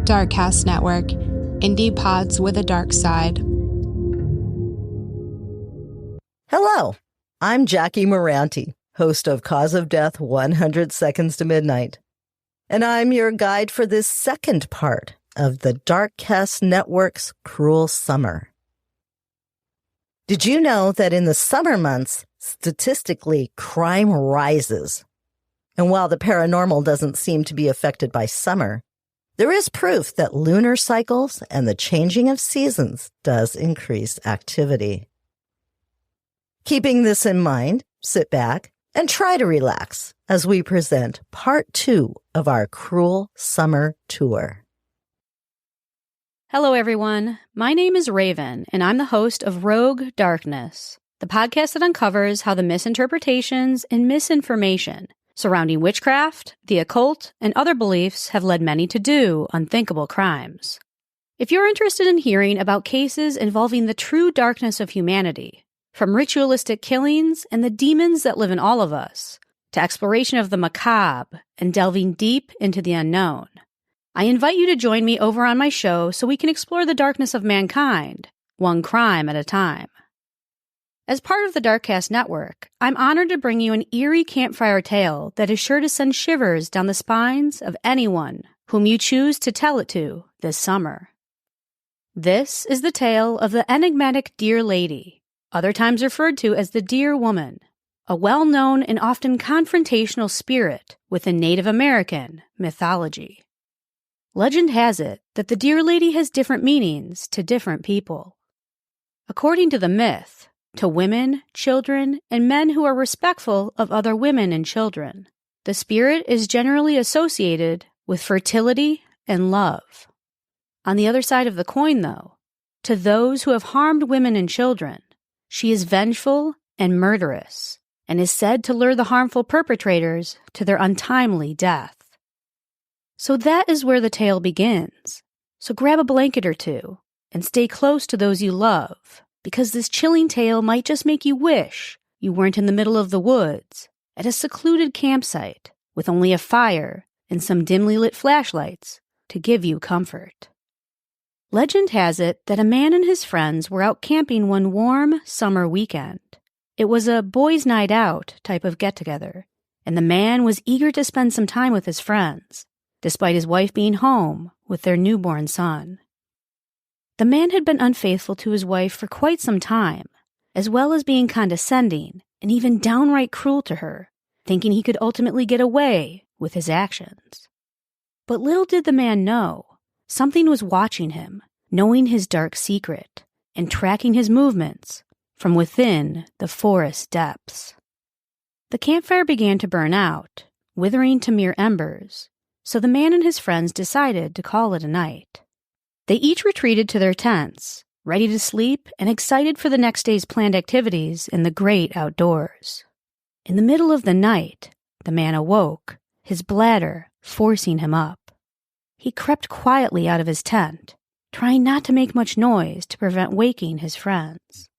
Darkcast Network, indie pods with a dark side. Hello, I'm Jackie Moranti, host of Cause of Death 100 Seconds to Midnight. And I'm your guide for this second part of the Darkcast Network's Cruel Summer. Did you know that in the summer months, statistically, crime rises? And while the paranormal doesn't seem to be affected by summer, there is proof that lunar cycles and the changing of seasons does increase activity. Keeping this in mind, sit back and try to relax as we present part 2 of our Cruel Summer Tour. Hello, everyone. My name is Raven, and I'm the host of Rogue Darkness, the podcast that uncovers how the misinterpretations and misinformation surrounding witchcraft, the occult, and other beliefs have led many to do unthinkable crimes. If you're interested in hearing about cases involving the true darkness of humanity, from ritualistic killings and the demons that live in all of us, to exploration of the macabre and delving deep into the unknown, I invite you to join me over on my show so we can explore the darkness of mankind, one crime at a time. As part of the Darkcast Network, I'm honored to bring you an eerie campfire tale that is sure to send shivers down the spines of anyone whom you choose to tell it to this summer. This is the tale of the enigmatic Deer Lady, other times referred to as the Deer Woman, a well-known and often confrontational spirit within Native American mythology. Legend has it that the Deer Lady has different meanings to different people. According to the myth, to women, children, and men who are respectful of other women and children, the spirit is generally associated with fertility and love. On the other side of the coin, though, to those who have harmed women and children, she is vengeful and murderous, and is said to lure the harmful perpetrators to their untimely death. So that is where the tale begins. So grab a blanket or two and stay close to those you love, because this chilling tale might just make you wish you weren't in the middle of the woods at a secluded campsite with only a fire and some dimly lit flashlights to give you comfort. Legend has it that a man and his friends were out camping one warm summer weekend. It was a boys' night out type of get-together, and the man was eager to spend some time with his friends, despite his wife being home with their newborn son. The man had been unfaithful to his wife for quite some time, as well as being condescending and even downright cruel to her, thinking he could ultimately get away with his actions. But little did the man know, something was watching him, knowing his dark secret, and tracking his movements from within the forest depths. The campfire began to burn out, withering to mere embers, so the man and his friends decided to call it a night. They each retreated to their tents, ready to sleep and excited for the next day's planned activities in the great outdoors. In the middle of the night, the man awoke, his bladder forcing him up. He crept quietly out of his tent, trying not to make much noise to prevent waking his friends.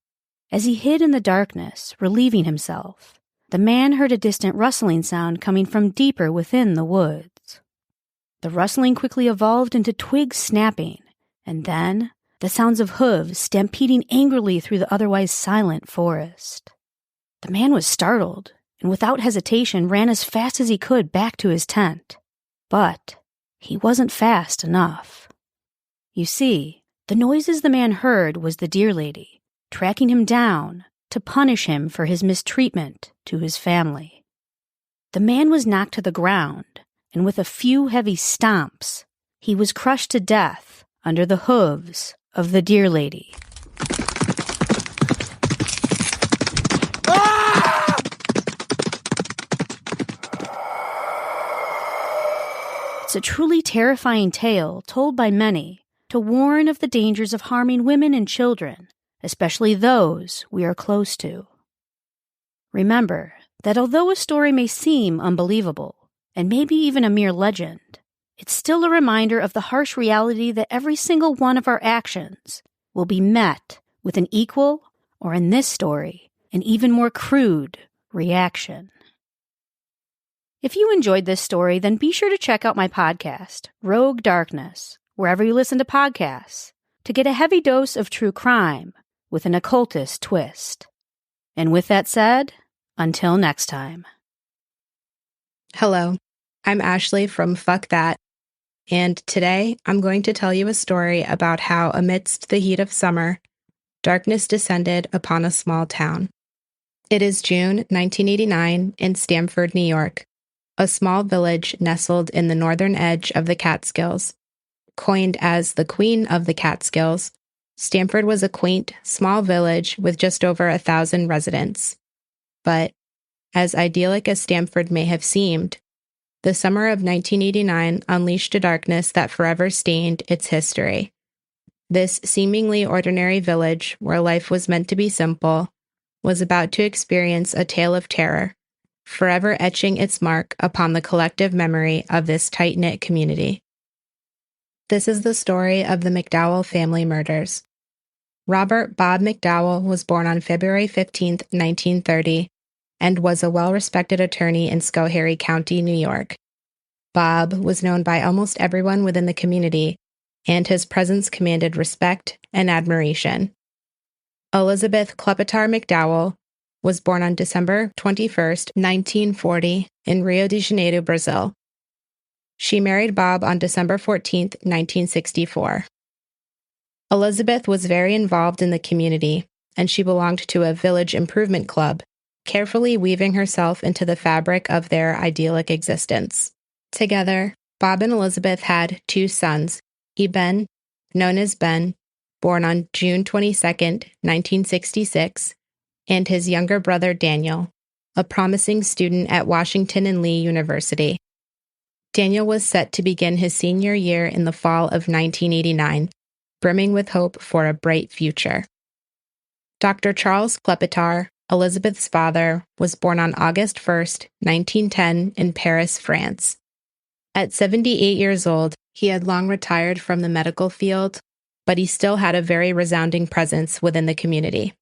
As he hid in the darkness, relieving himself, the man heard a distant rustling sound coming from deeper within the woods. The rustling quickly evolved into twigs snapping, and then the sounds of hooves stampeding angrily through the otherwise silent forest. The man was startled, and without hesitation ran as fast as he could back to his tent. But he wasn't fast enough. You see, the noises the man heard was the Deer Lady, tracking him down to punish him for his mistreatment to his family. The man was knocked to the ground, and with a few heavy stomps, he was crushed to death under the hooves of the Deer Lady. Ah! It's a truly terrifying tale told by many to warn of the dangers of harming women and children, especially those we are close to. Remember that although a story may seem unbelievable, and maybe even a mere legend, it's still a reminder of the harsh reality that every single one of our actions will be met with an equal, or in this story, an even more crude reaction. If you enjoyed this story, then be sure to check out my podcast, Rogue Darkness, wherever you listen to podcasts, to get a heavy dose of true crime with an occultist twist. And with that said, until next time. Hello, I'm Ashley from Fuck That, and today I'm going to tell you a story about how, amidst the heat of summer, darkness descended upon a small town. It is June 1989 in Stamford, New York, a small village nestled in the northern edge of the Catskills. Coined as the Queen of the Catskills, Stamford was a quaint, small village with just over 1,000 residents. But, as idyllic as Stamford may have seemed, the summer of 1989 unleashed a darkness that forever stained its history. This seemingly ordinary village, where life was meant to be simple, was about to experience a tale of terror, forever etching its mark upon the collective memory of this tight-knit community. This is the story of the McDowell family murders. Robert Bob McDowell was born on February 15, 1930, and was a well-respected attorney in Schoharie County, New York. Bob was known by almost everyone within the community, and his presence commanded respect and admiration. Elizabeth Klepetar McDowell was born on December 21, 1940, in Rio de Janeiro, Brazil. She married Bob on December 14, 1964. Elizabeth was very involved in the community, and she belonged to a village improvement club, carefully weaving herself into the fabric of their idyllic existence. Together, Bob and Elizabeth had 2 sons, Eben, known as Ben, born on June 22, 1966, and his younger brother Daniel, a promising student at Washington and Lee University. Daniel was set to begin his senior year in the fall of 1989, brimming with hope for a bright future. Dr. Charles Klepetar, Elizabeth's father, was born on August 1, 1910, in Paris, France. At 78 years old, he had long retired from the medical field, but he still had a very resounding presence within the community.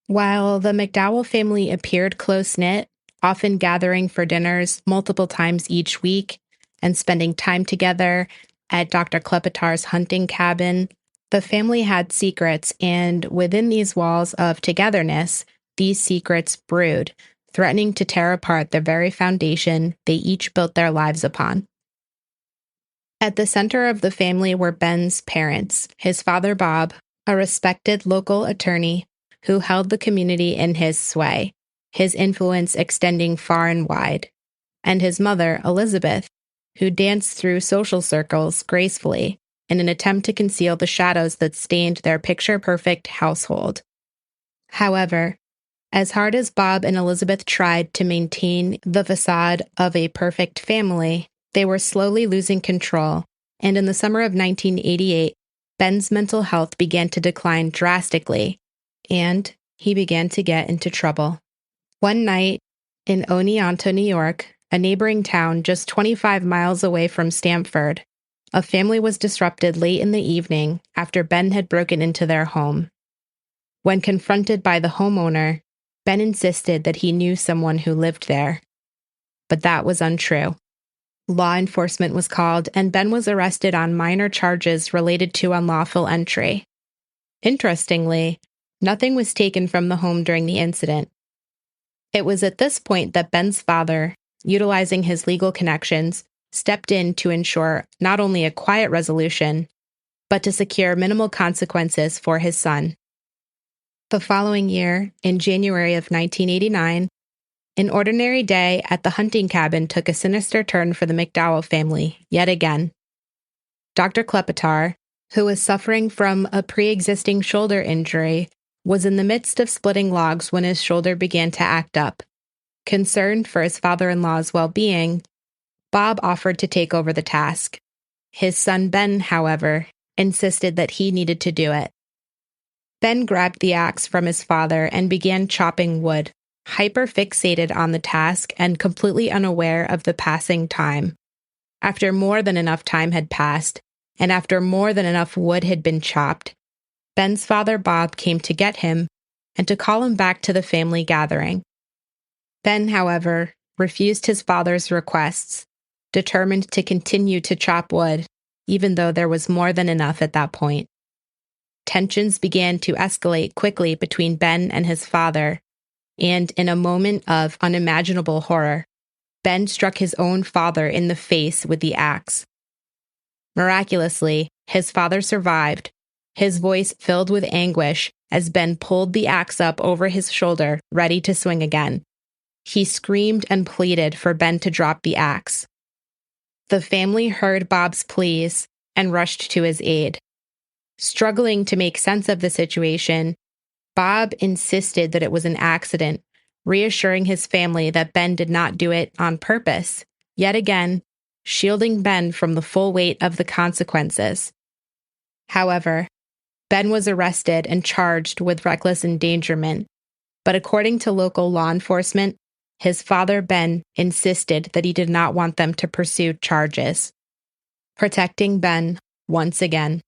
While the McDowell family appeared close-knit, often gathering for dinners multiple times each week, and spending time together at Dr. Klepetar's hunting cabin, the family had secrets, and within these walls of togetherness, these secrets brewed, threatening to tear apart the very foundation they each built their lives upon. At the center of the family were Ben's parents, his father Bob, a respected local attorney who held the community in his sway, his influence extending far and wide, and his mother, Elizabeth, who danced through social circles gracefully in an attempt to conceal the shadows that stained their picture-perfect household. However, as hard as Bob and Elizabeth tried to maintain the facade of a perfect family, they were slowly losing control, and in the summer of 1988, Ben's mental health began to decline drastically, and he began to get into trouble. One night, in Oneonta, New York, a neighboring town just 25 miles away from Stamford, a family was disrupted late in the evening after Ben had broken into their home. When confronted by the homeowner, Ben insisted that he knew someone who lived there. But that was untrue. Law enforcement was called, and Ben was arrested on minor charges related to unlawful entry. Interestingly, nothing was taken from the home during the incident. It was at this point that Ben's father, utilizing his legal connections, stepped in to ensure not only a quiet resolution, but to secure minimal consequences for his son. The following year, in January of 1989, an ordinary day at the hunting cabin took a sinister turn for the McDowell family, yet again. Dr. Klepetar, who was suffering from a pre-existing shoulder injury, was in the midst of splitting logs when his shoulder began to act up. Concerned for his father-in-law's well-being, Bob offered to take over the task. His son Ben, however, insisted that he needed to do it. Ben grabbed the axe from his father and began chopping wood, hyper-fixated on the task and completely unaware of the passing time. After more than enough time had passed, and after more than enough wood had been chopped, Ben's father Bob came to get him and to call him back to the family gathering. Ben, however, refused his father's requests, determined to continue to chop wood, even though there was more than enough at that point. Tensions began to escalate quickly between Ben and his father, and in a moment of unimaginable horror, Ben struck his own father in the face with the axe. Miraculously, his father survived, his voice filled with anguish as Ben pulled the axe up over his shoulder, ready to swing again. He screamed and pleaded for Ben to drop the axe. The family heard Bob's pleas and rushed to his aid. Struggling to make sense of the situation, Bob insisted that it was an accident, reassuring his family that Ben did not do it on purpose, yet again, shielding Ben from the full weight of the consequences. However, Ben was arrested and charged with reckless endangerment, but according to local law enforcement, his father Ben insisted that he did not want them to pursue charges, protecting Ben once again.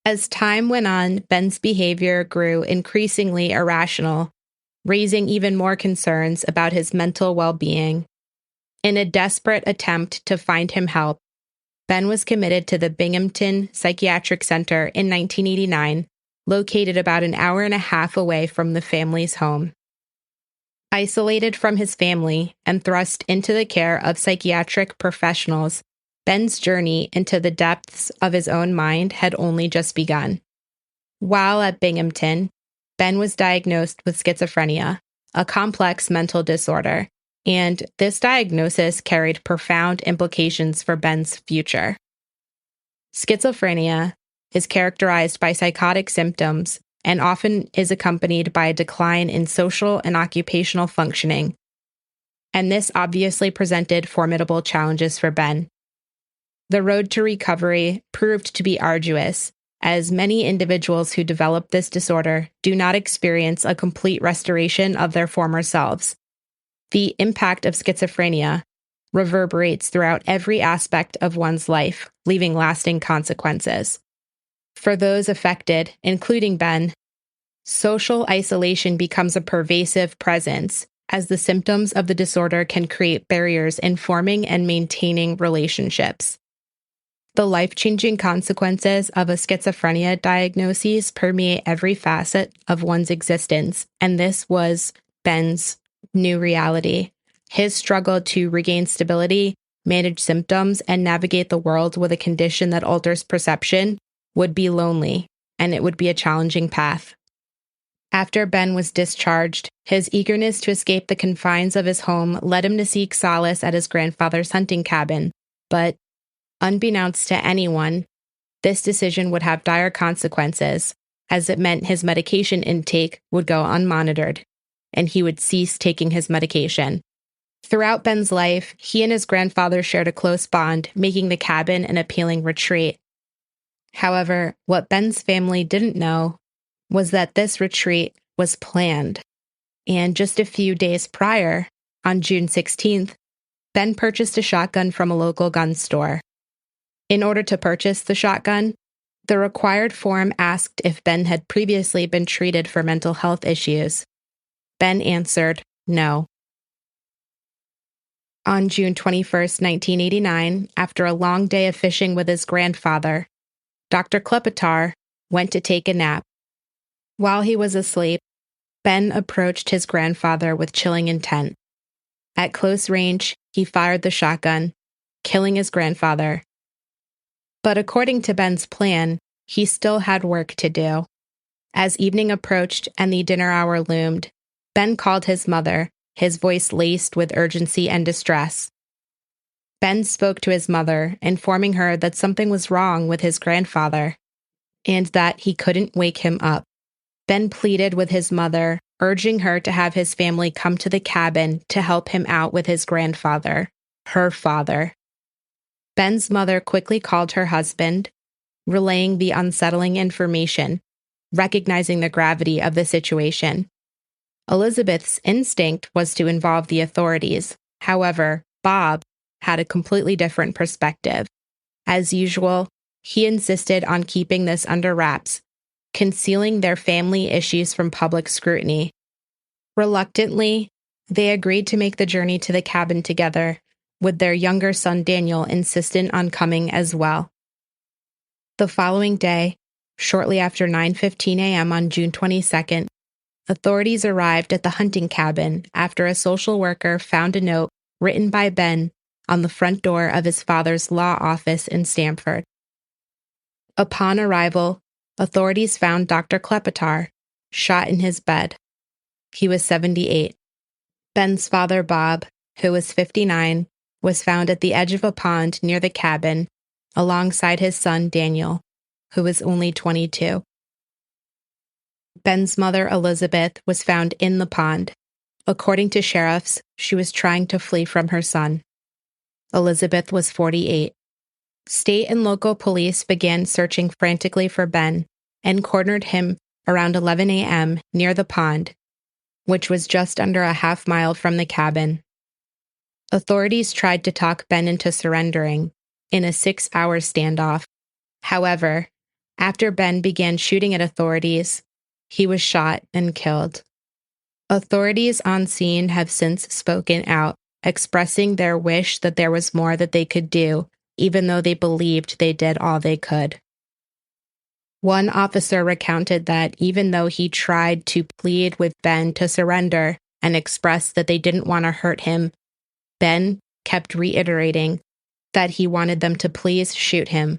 As time went on, Ben's behavior grew increasingly irrational, raising even more concerns about his mental well-being. In a desperate attempt to find him help, Ben was committed to the Binghamton Psychiatric Center in 1989, located about an hour and a half away from the family's home. Isolated from his family and thrust into the care of psychiatric professionals, Ben's journey into the depths of his own mind had only just begun. While at Binghamton, Ben was diagnosed with schizophrenia, a complex mental disorder, and this diagnosis carried profound implications for Ben's future. Schizophrenia is characterized by psychotic symptoms and often is accompanied by a decline in social and occupational functioning, and this obviously presented formidable challenges for Ben. The road to recovery proved to be arduous, as many individuals who develop this disorder do not experience a complete restoration of their former selves. The impact of schizophrenia reverberates throughout every aspect of one's life, leaving lasting consequences. For those affected, including Ben, social isolation becomes a pervasive presence, as the symptoms of the disorder can create barriers in forming and maintaining relationships. The life-changing consequences of a schizophrenia diagnosis permeate every facet of one's existence, and this was Ben's new reality. His struggle to regain stability, manage symptoms, and navigate the world with a condition that alters perception would be lonely, and it would be a challenging path. After Ben was discharged, his eagerness to escape the confines of his home led him to seek solace at his grandfather's hunting cabin, but unbeknownst to anyone, this decision would have dire consequences, as it meant his medication intake would go unmonitored, and he would cease taking his medication. Throughout Ben's life, he and his grandfather shared a close bond, making the cabin an appealing retreat. However, what Ben's family didn't know was that this retreat was planned, and just a few days prior, on June 16th, Ben purchased a shotgun from a local gun store. In order to purchase the shotgun, the required form asked if Ben had previously been treated for mental health issues. Ben answered no. On June 21st, 1989, after a long day of fishing with his grandfather, Dr. Klepetar went to take a nap. While he was asleep, Ben approached his grandfather with chilling intent. At close range, he fired the shotgun, killing his grandfather. But according to Ben's plan, he still had work to do. As evening approached and the dinner hour loomed, Ben called his mother, his voice laced with urgency and distress. Ben spoke to his mother, informing her that something was wrong with his grandfather, and that he couldn't wake him up. Ben pleaded with his mother, urging her to have his family come to the cabin to help him out with his grandfather, her father. Ben's mother quickly called her husband, relaying the unsettling information, recognizing the gravity of the situation. Elizabeth's instinct was to involve the authorities. However, Bob had a completely different perspective. As usual, he insisted on keeping this under wraps, concealing their family issues from public scrutiny. Reluctantly, they agreed to make the journey to the cabin together, with their younger son Daniel insistent on coming as well. The following day, shortly after 9:15 a.m. on June 22nd, authorities arrived at the hunting cabin after a social worker found a note written by Ben on the front door of his father's law office in Stamford. Upon arrival, authorities found Dr. Klepetar shot in his bed. He was 78. Ben's father, Bob, who was 59, was found at the edge of a pond near the cabin alongside his son, Daniel, who was only 22. Ben's mother, Elizabeth, was found in the pond. According to sheriffs, she was trying to flee from her son. Elizabeth was 48. State and local police began searching frantically for Ben and cornered him around 11 a.m. near the pond, which was just under a half-mile from the cabin. Authorities tried to talk Ben into surrendering in a 6-hour standoff. However, after Ben began shooting at authorities, he was shot and killed. Authorities on scene have since spoken out, expressing their wish that there was more that they could do, even though they believed they did all they could. One officer recounted that even though he tried to plead with Ben to surrender and express that they didn't want to hurt him, Ben kept reiterating that he wanted them to please shoot him.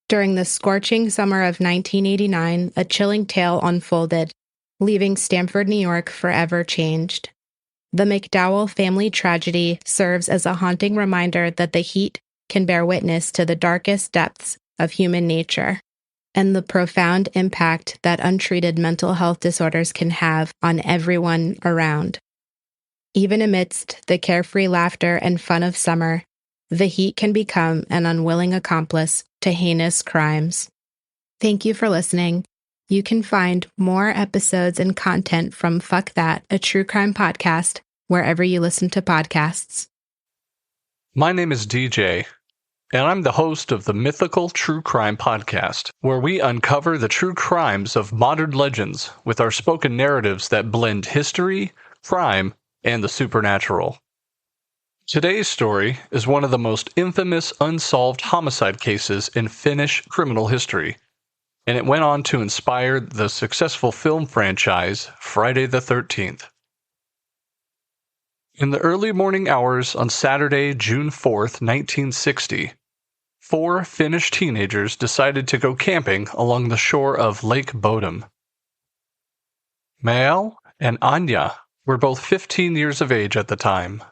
During the scorching summer of 1989, a chilling tale unfolded, leaving Stamford, New York forever changed. The McDowell family tragedy serves as a haunting reminder that the heat can bear witness to the darkest depths of human nature and the profound impact that untreated mental health disorders can have on everyone around. Even amidst the carefree laughter and fun of summer, the heat can become an unwilling accomplice to heinous crimes. Thank you for listening. You can find more episodes and content from Fuck That, a true crime podcast, wherever you listen to podcasts. My name is DJ, and I'm the host of the Mythical True Crime Podcast, where we uncover the true crimes of modern legends with our spoken narratives that blend history, crime, and the supernatural. Today's story is one of the most infamous unsolved homicide cases in Finnish criminal history, and it went on to inspire the successful film franchise Friday the 13th. In the early morning hours on Saturday, June 4th, 1960, 4 Finnish teenagers decided to go camping along the shore of Lake Bodom. Mael and Anya were both 15 years of age at the time.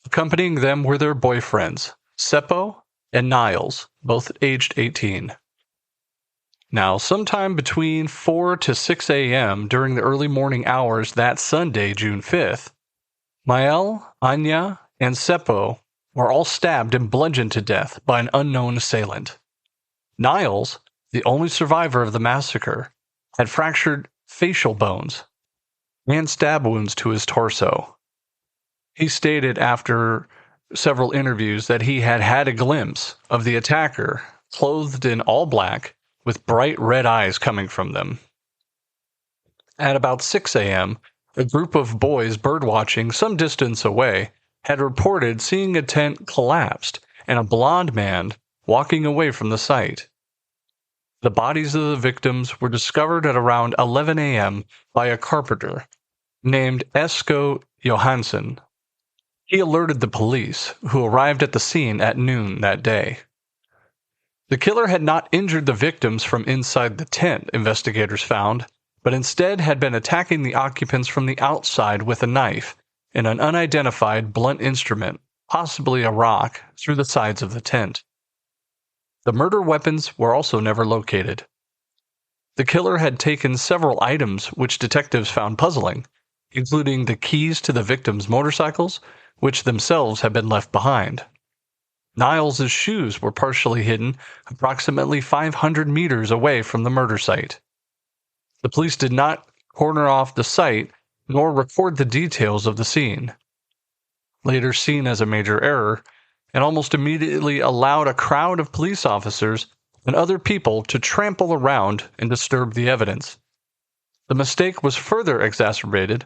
Accompanying them were their boyfriends, Seppo and Niles, both aged 18. Now, sometime between 4 to 6 a.m. during the early morning hours that Sunday, June 5th, Mael, Anya, and Seppo were all stabbed and bludgeoned to death by an unknown assailant. Niles, the only survivor of the massacre, had fractured facial bones and stab wounds to his torso. He stated after several interviews that he had had a glimpse of the attacker, clothed in all black, with bright red eyes coming from them. At about 6 a.m., a group of boys birdwatching some distance away had reported seeing a tent collapsed and a blond man walking away from the site. The bodies of the victims were discovered at around 11 a.m. by a carpenter named Esko Johansson. He alerted the police, who arrived at the scene at noon that day. The killer had not injured the victims from inside the tent, investigators found, but instead had been attacking the occupants from the outside with a knife and an unidentified blunt instrument, possibly a rock, through the sides of the tent. The murder weapons were also never located. The killer had taken several items which detectives found puzzling, including the keys to the victims' motorcycles, which themselves had been left behind. Niles' shoes were partially hidden approximately 500 meters away from the murder site. The police did not corner off the site nor record the details of the scene. Later seen as a major error, and almost immediately allowed a crowd of police officers and other people to trample around and disturb the evidence. The mistake was further exacerbated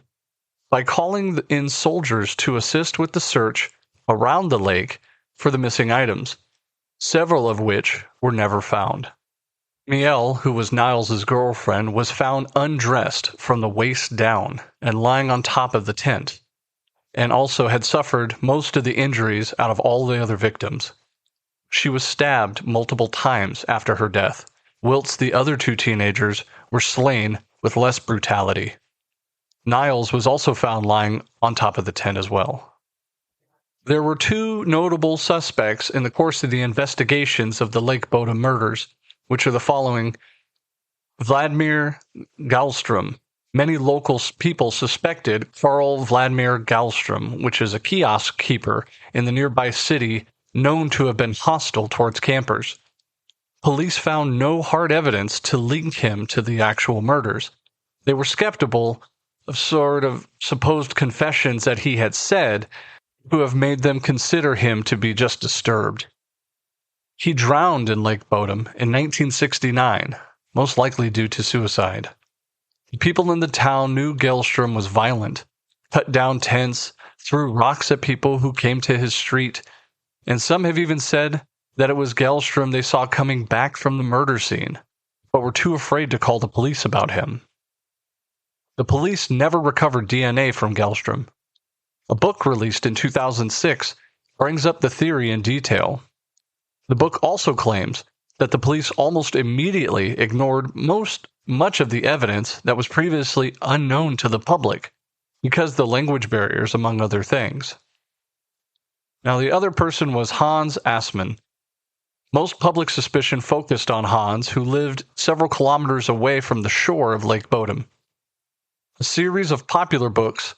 by calling in soldiers to assist with the search around the lake for the missing items. several of which were never found. Miel, who was Niles' girlfriend, was found undressed from the waist down and lying on top of the tent, and also had suffered most of the injuries out of all the other victims. She was stabbed multiple times after her death, whilst the other two teenagers were slain with less brutality. Niles was also found lying on top of the tent as well. There were two notable suspects in the course of the investigations of the Lake Bodom murders, which are the following: Vladimir Galstrom. Many local people suspected Karl Vladimir Galstrom, which is a kiosk keeper in the nearby city known to have been hostile towards campers. Police found no hard evidence to link him to the actual murders. They were skeptical of sort of supposed confessions that he had said, who have made them consider him to be just disturbed. He drowned in Lake Bodom in 1969, most likely due to suicide. The people in the town knew Galstrom was violent, cut down tents, threw rocks at people who came to his street, and some have even said that it was Galstrom they saw coming back from the murder scene, but were too afraid to call the police about him. The police never recovered DNA from Galstrom. A book released in 2006 brings up the theory in detail. The book also claims that the police almost immediately ignored much of the evidence that was previously unknown to the public because of the language barriers, among other things. Now, the other person was Hans Assmann. Most public suspicion focused on Hans, who lived several kilometers away from the shore of Lake Bodom. A series of popular books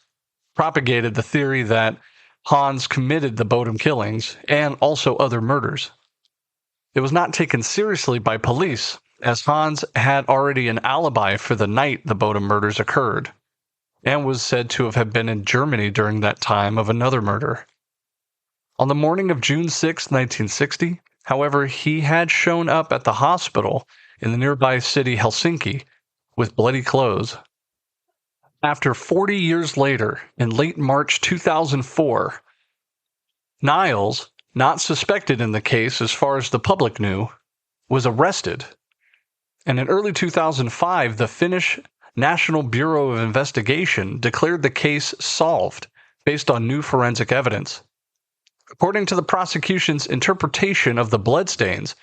propagated the theory that Hans committed the Bodom killings and also other murders. It was not taken seriously by police, as Hans had already an alibi for the night the Bodom murders occurred, and was said to have been in Germany during that time of another murder. On the morning of June 6, 1960, however, he had shown up at the hospital in the nearby city Helsinki with bloody clothes. After 40 years later, in late March 2004, Niles, not suspected in the case as far as the public knew, was arrested. And in early 2005, the Finnish National Bureau of Investigation declared the case solved based on new forensic evidence. According to the prosecution's interpretation of the bloodstains,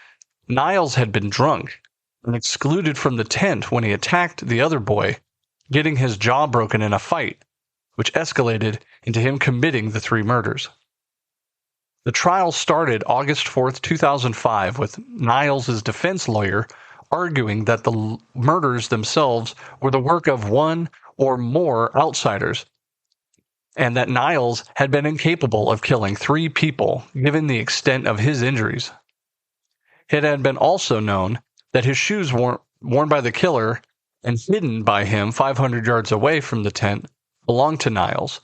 Niles had been drunk and excluded from the tent when he attacked the other boy, getting his jaw broken in a fight, which escalated into him committing the three murders. The trial started August 4th, 2005, with Niles' defense lawyer arguing that the murders themselves were the work of one or more outsiders, and that Niles had been incapable of killing three people given the extent of his injuries. It had been also known that his shoes worn by the killer and hidden by him 500 yards away from the tent belonged to Niles,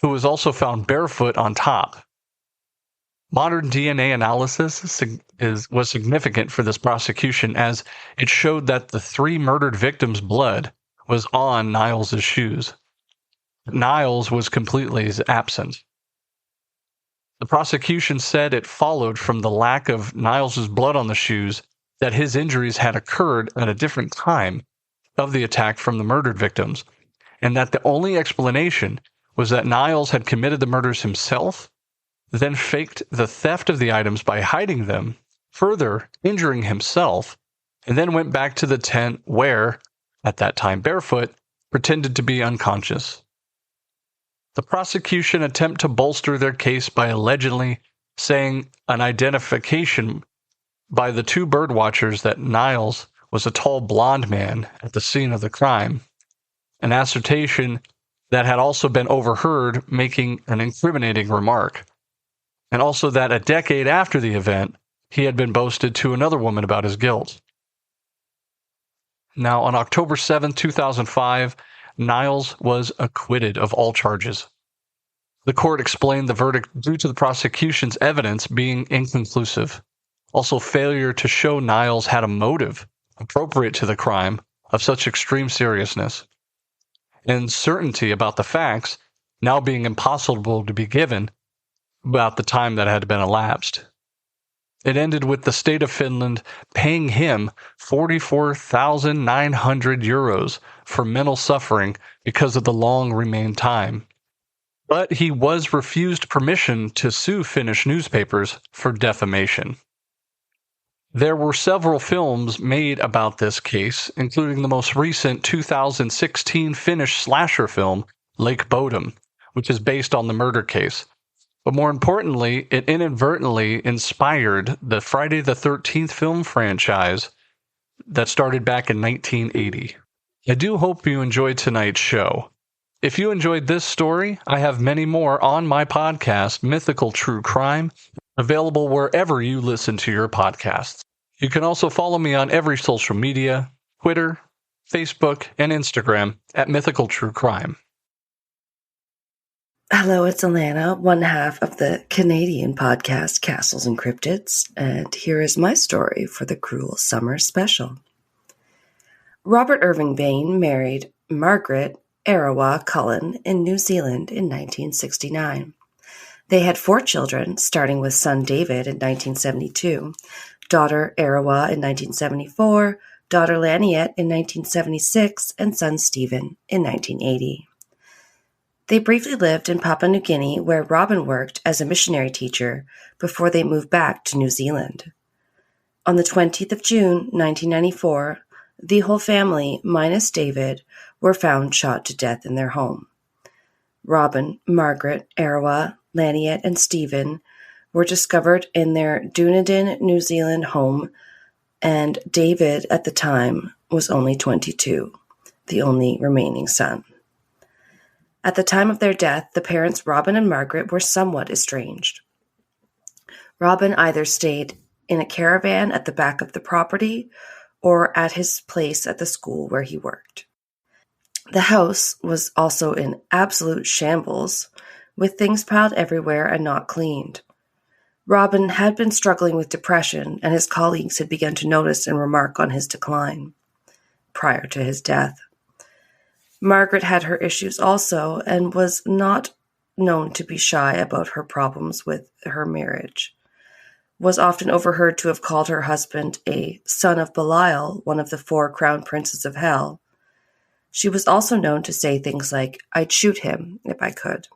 who was also found barefoot on top. Modern DNA analysis was significant for this prosecution, as it showed that the three murdered victims' blood was on Niles' shoes. Niles was completely absent. The prosecution said it followed from the lack of Niles' blood on the shoes that his injuries had occurred at a different time of the attack from the murdered victims, and that the only explanation was that Niles had committed the murders himself, then faked the theft of the items by hiding them, further injuring himself, and then went back to the tent where, at that time barefoot, pretended to be unconscious. The prosecution attempted to bolster their case by allegedly saying an identification by the two birdwatchers that Niles was a tall blonde man at the scene of the crime, an assertion that had also been overheard making an incriminating remark, and also that a decade after the event, he had been boasted to another woman about his guilt. Now, on October 7, 2005, Niles was acquitted of all charges. The court explained the verdict due to the prosecution's evidence being inconclusive, also failure to show Niles had a motive appropriate to the crime of such extreme seriousness, and certainty about the facts now being impossible to be given about the time that had been elapsed. It ended with the state of Finland paying him 44,900 euros for mental suffering because of the long remain time. But he was refused permission to sue Finnish newspapers for defamation. There were several films made about this case, including the most recent 2016 Finnish slasher film, Lake Bodom, which is based on the murder case. But more importantly, it inadvertently inspired the Friday the 13th film franchise that started back in 1980. I do hope you enjoyed tonight's show. If you enjoyed this story, I have many more on my podcast, Mythical True Crime, available wherever you listen to your podcasts. You can also follow me on every social media, Twitter, Facebook, and Instagram at Mythical True Crime. Hello, it's Alana, one half of the Canadian podcast Castles and Cryptids, and here is my story for the Cruel Summer special. Robert Irving Bain married Margaret Arawa Cullen in New Zealand in 1969. They had 4 children, starting with son David in 1972, daughter Arawa in 1974, daughter Laniette in 1976, and son Stephen in 1980. They briefly lived in Papua New Guinea, where Robin worked as a missionary teacher before they moved back to New Zealand. On the 20th of June, 1994, the whole family, minus David, were found shot to death in their home. Robin, Margaret, Arawa, Laniette, and Stephen were discovered in their Dunedin, New Zealand home, and David, at the time, was only 22, the only remaining son. At the time of their death, the parents Robin and Margaret were somewhat estranged. Robin either stayed in a caravan at the back of the property or at his place at the school where he worked. The house was also in absolute shambles, with things piled everywhere and not cleaned. Robin had been struggling with depression, and his colleagues had begun to notice and remark on his decline prior to his death. Margaret had her issues also, and was not known to be shy about her problems with her marriage. Was often overheard to have called her husband a son of Belial, one of the 4 crown princes of hell. She was also known to say things like, "I'd shoot him if I could."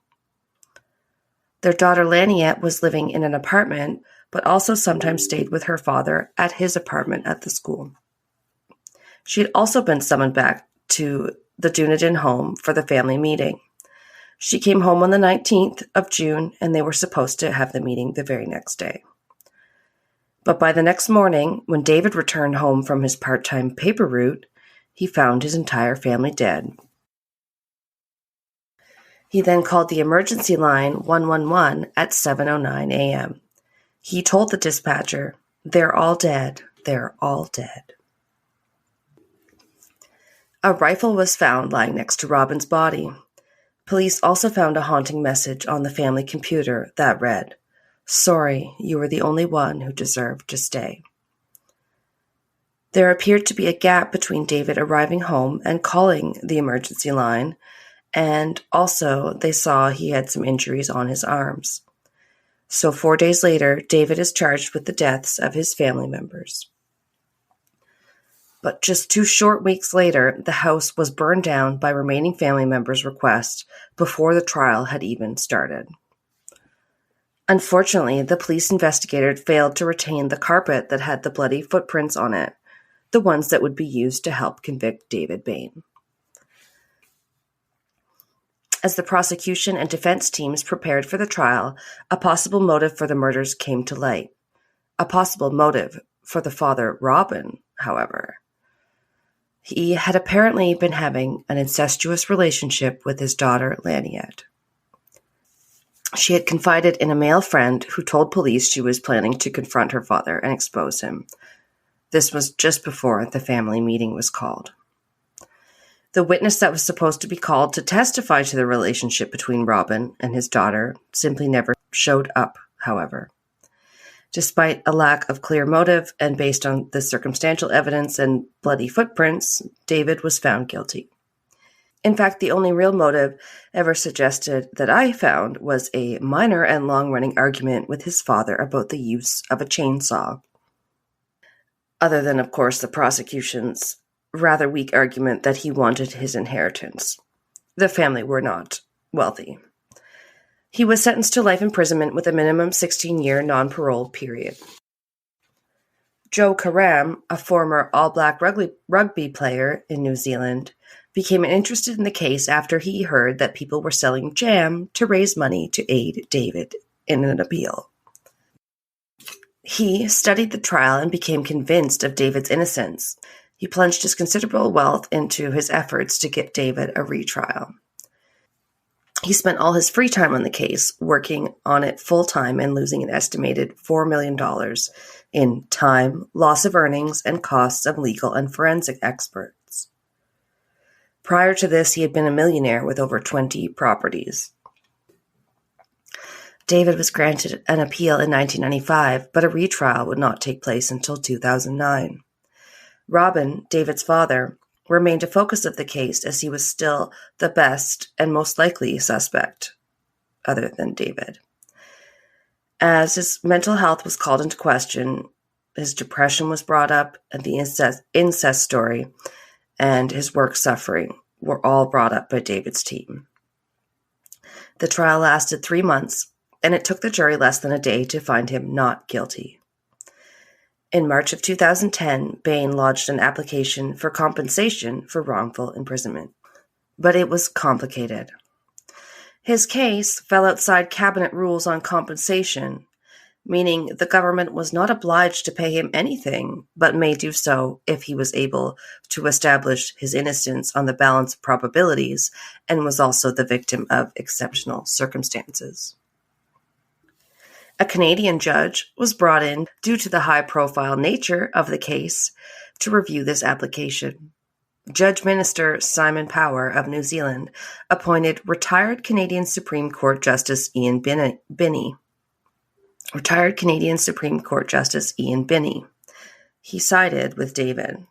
Their daughter Laniette was living in an apartment, but also sometimes stayed with her father at his apartment at the school. She had also been summoned back to the Dunedin home for the family meeting. She came home on the 19th of June, and they were supposed to have the meeting the very next day. But by the next morning, when David returned home from his part-time paper route, he found his entire family dead. He then called the emergency line 111 at 7:09 a.m. He told the dispatcher, "They're all dead. They're all dead." A rifle was found lying next to Robin's body. Police also found a haunting message on the family computer that read, "Sorry, you were the only one who deserved to stay." There appeared to be a gap between David arriving home and calling the emergency line, and also they saw he had some injuries on his arms. So 4 days later, David is charged with the deaths of his family members. But just 2 short weeks later, the house was burned down by remaining family members' request before the trial had even started. Unfortunately, the police investigator failed to retain the carpet that had the bloody footprints on it, the ones that would be used to help convict David Bain. As the prosecution and defense teams prepared for the trial, a possible motive for the murders came to light. A possible motive for the father, Robin, however. He had apparently been having an incestuous relationship with his daughter, Laniette. She had confided in a male friend who told police she was planning to confront her father and expose him. This was just before the family meeting was called. The witness that was supposed to be called to testify to the relationship between Robin and his daughter simply never showed up, however. Despite a lack of clear motive and based on the circumstantial evidence and bloody footprints, David was found guilty. In fact, the only real motive ever suggested that I found was a minor and long-running argument with his father about the use of a chainsaw. Other than, of course, the prosecution's rather weak argument that he wanted his inheritance. The family were not wealthy. He was sentenced to life imprisonment with a minimum 16-year non-parole period. Joe Karam, a former all-black rugby player in New Zealand, became interested in the case after he heard that people were selling jam to raise money to aid David in an appeal. He studied the trial and became convinced of David's innocence. He plunged his considerable wealth into his efforts to get David a retrial. He spent all his free time on the case, working on it full-time and losing an estimated $4 million in time, loss of earnings, and costs of legal and forensic experts. Prior to this, he had been a millionaire with over 20 properties. David was granted an appeal in 1995, but a retrial would not take place until 2009. Robin, David's father, remained a focus of the case as he was still the best and most likely suspect, other than David. As his mental health was called into question, his depression was brought up, and the incest story and his work suffering were all brought up by David's team. The trial lasted 3 months, and it took the jury less than a day to find him not guilty. In March of 2010, Bain lodged an application for compensation for wrongful imprisonment. But it was complicated. His case fell outside cabinet rules on compensation, meaning the government was not obliged to pay him anything, but may do so if he was able to establish his innocence on the balance of probabilities and was also the victim of exceptional circumstances. A Canadian judge was brought in due to the high-profile nature of the case to review this application. Judge Minister Simon Power of New Zealand appointed retired Canadian Supreme Court Justice Ian Binney. He sided with David.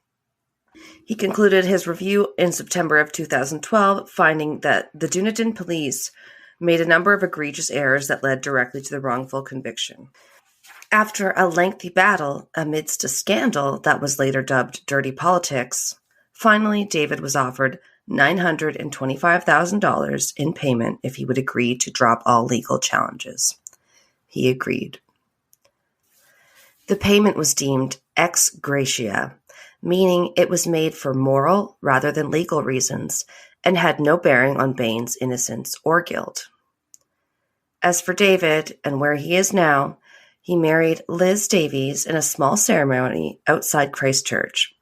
He concluded his review in September of 2012, finding that the Dunedin police made a number of egregious errors that led directly to the wrongful conviction. After a lengthy battle amidst a scandal that was later dubbed dirty politics, finally David was offered $925,000 in payment if he would agree to drop all legal challenges. He agreed. The payment was deemed ex gratia, meaning it was made for moral rather than legal reasons and had no bearing on Bain's innocence or guilt. As for David and where he is now, he married Liz Davies in a small ceremony outside Christchurch.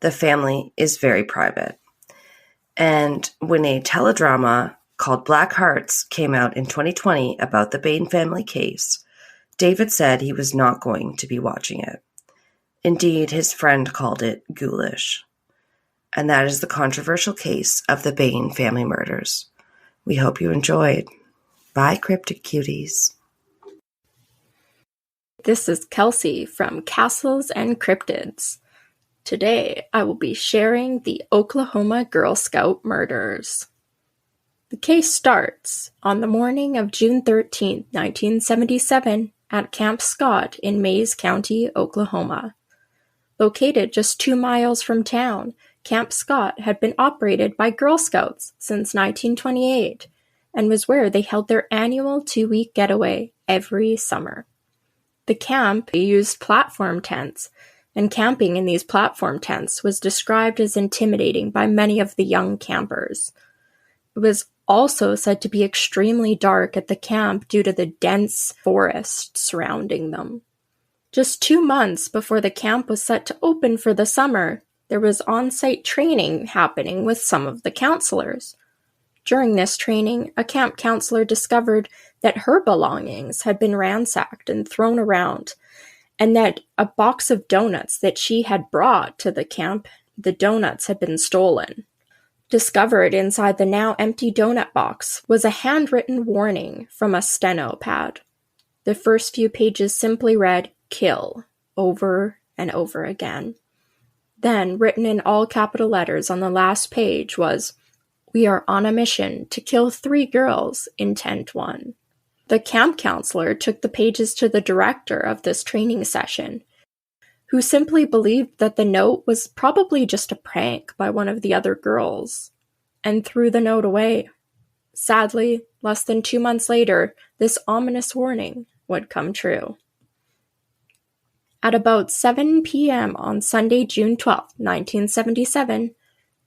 The family is very private. And when a teledrama called Black Hearts came out in 2020 about the Bain family case, David said he was not going to be watching it. Indeed, his friend called it ghoulish. And that is the controversial case of the Bain family murders. We hope you enjoyed. Bye, cryptic cuties. This is Kelsey from Castles and Cryptids. Today, I will be sharing the Oklahoma Girl Scout murders. The case starts on the morning of June 13, 1977, at Camp Scott in Mays County, Oklahoma. Located just 2 miles from town, Camp Scott had been operated by Girl Scouts since 1928 and was where they held their annual 2-week getaway every summer. The camp used platform tents, and camping in these platform tents was described as intimidating by many of the young campers. It was also said to be extremely dark at the camp due to the dense forest surrounding them. Just 2 months before the camp was set to open for the summer, there was on-site training happening with some of the counselors. During this training, a camp counselor discovered that her belongings had been ransacked and thrown around, and that a box of donuts that she had brought to the camp, the donuts had been stolen. Discovered inside the now empty donut box was a handwritten warning from a steno pad. The first few pages simply read, "Kill," over and over again. Then, written in all capital letters on the last page was, "We are on a mission to kill 3 girls in Tent 1. The camp counselor took the pages to the director of this training session, who simply believed that the note was probably just a prank by one of the other girls, and threw the note away. Sadly, less than 2 months later, this ominous warning would come true. At about 7 p.m. on Sunday, June 12, 1977,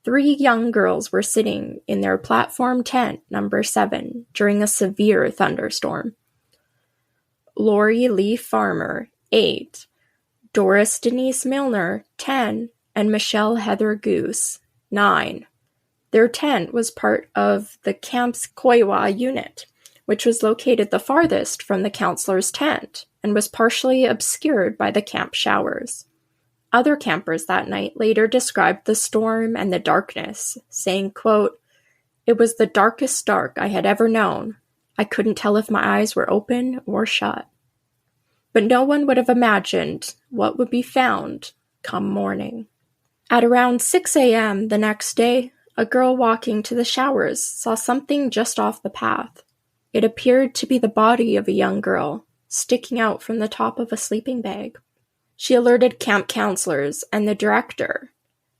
3 young girls were sitting in their platform tent number 7 during a severe thunderstorm. Lori Lee Farmer, 8, Doris Denise Milner, 10, and Michelle Heather Goose, 9. Their tent was part of the camp's Koiwa unit, which was located the farthest from the counselor's tent and was partially obscured by the camp showers. Other campers that night later described the storm and the darkness, saying, quote, "It was the darkest dark I had ever known. I couldn't tell if my eyes were open or shut." But no one would have imagined what would be found come morning. At around 6 a.m. the next day, a girl walking to the showers saw something just off the path. It appeared to be the body of a young girl, sticking out from the top of a sleeping bag. She alerted camp counselors and the director,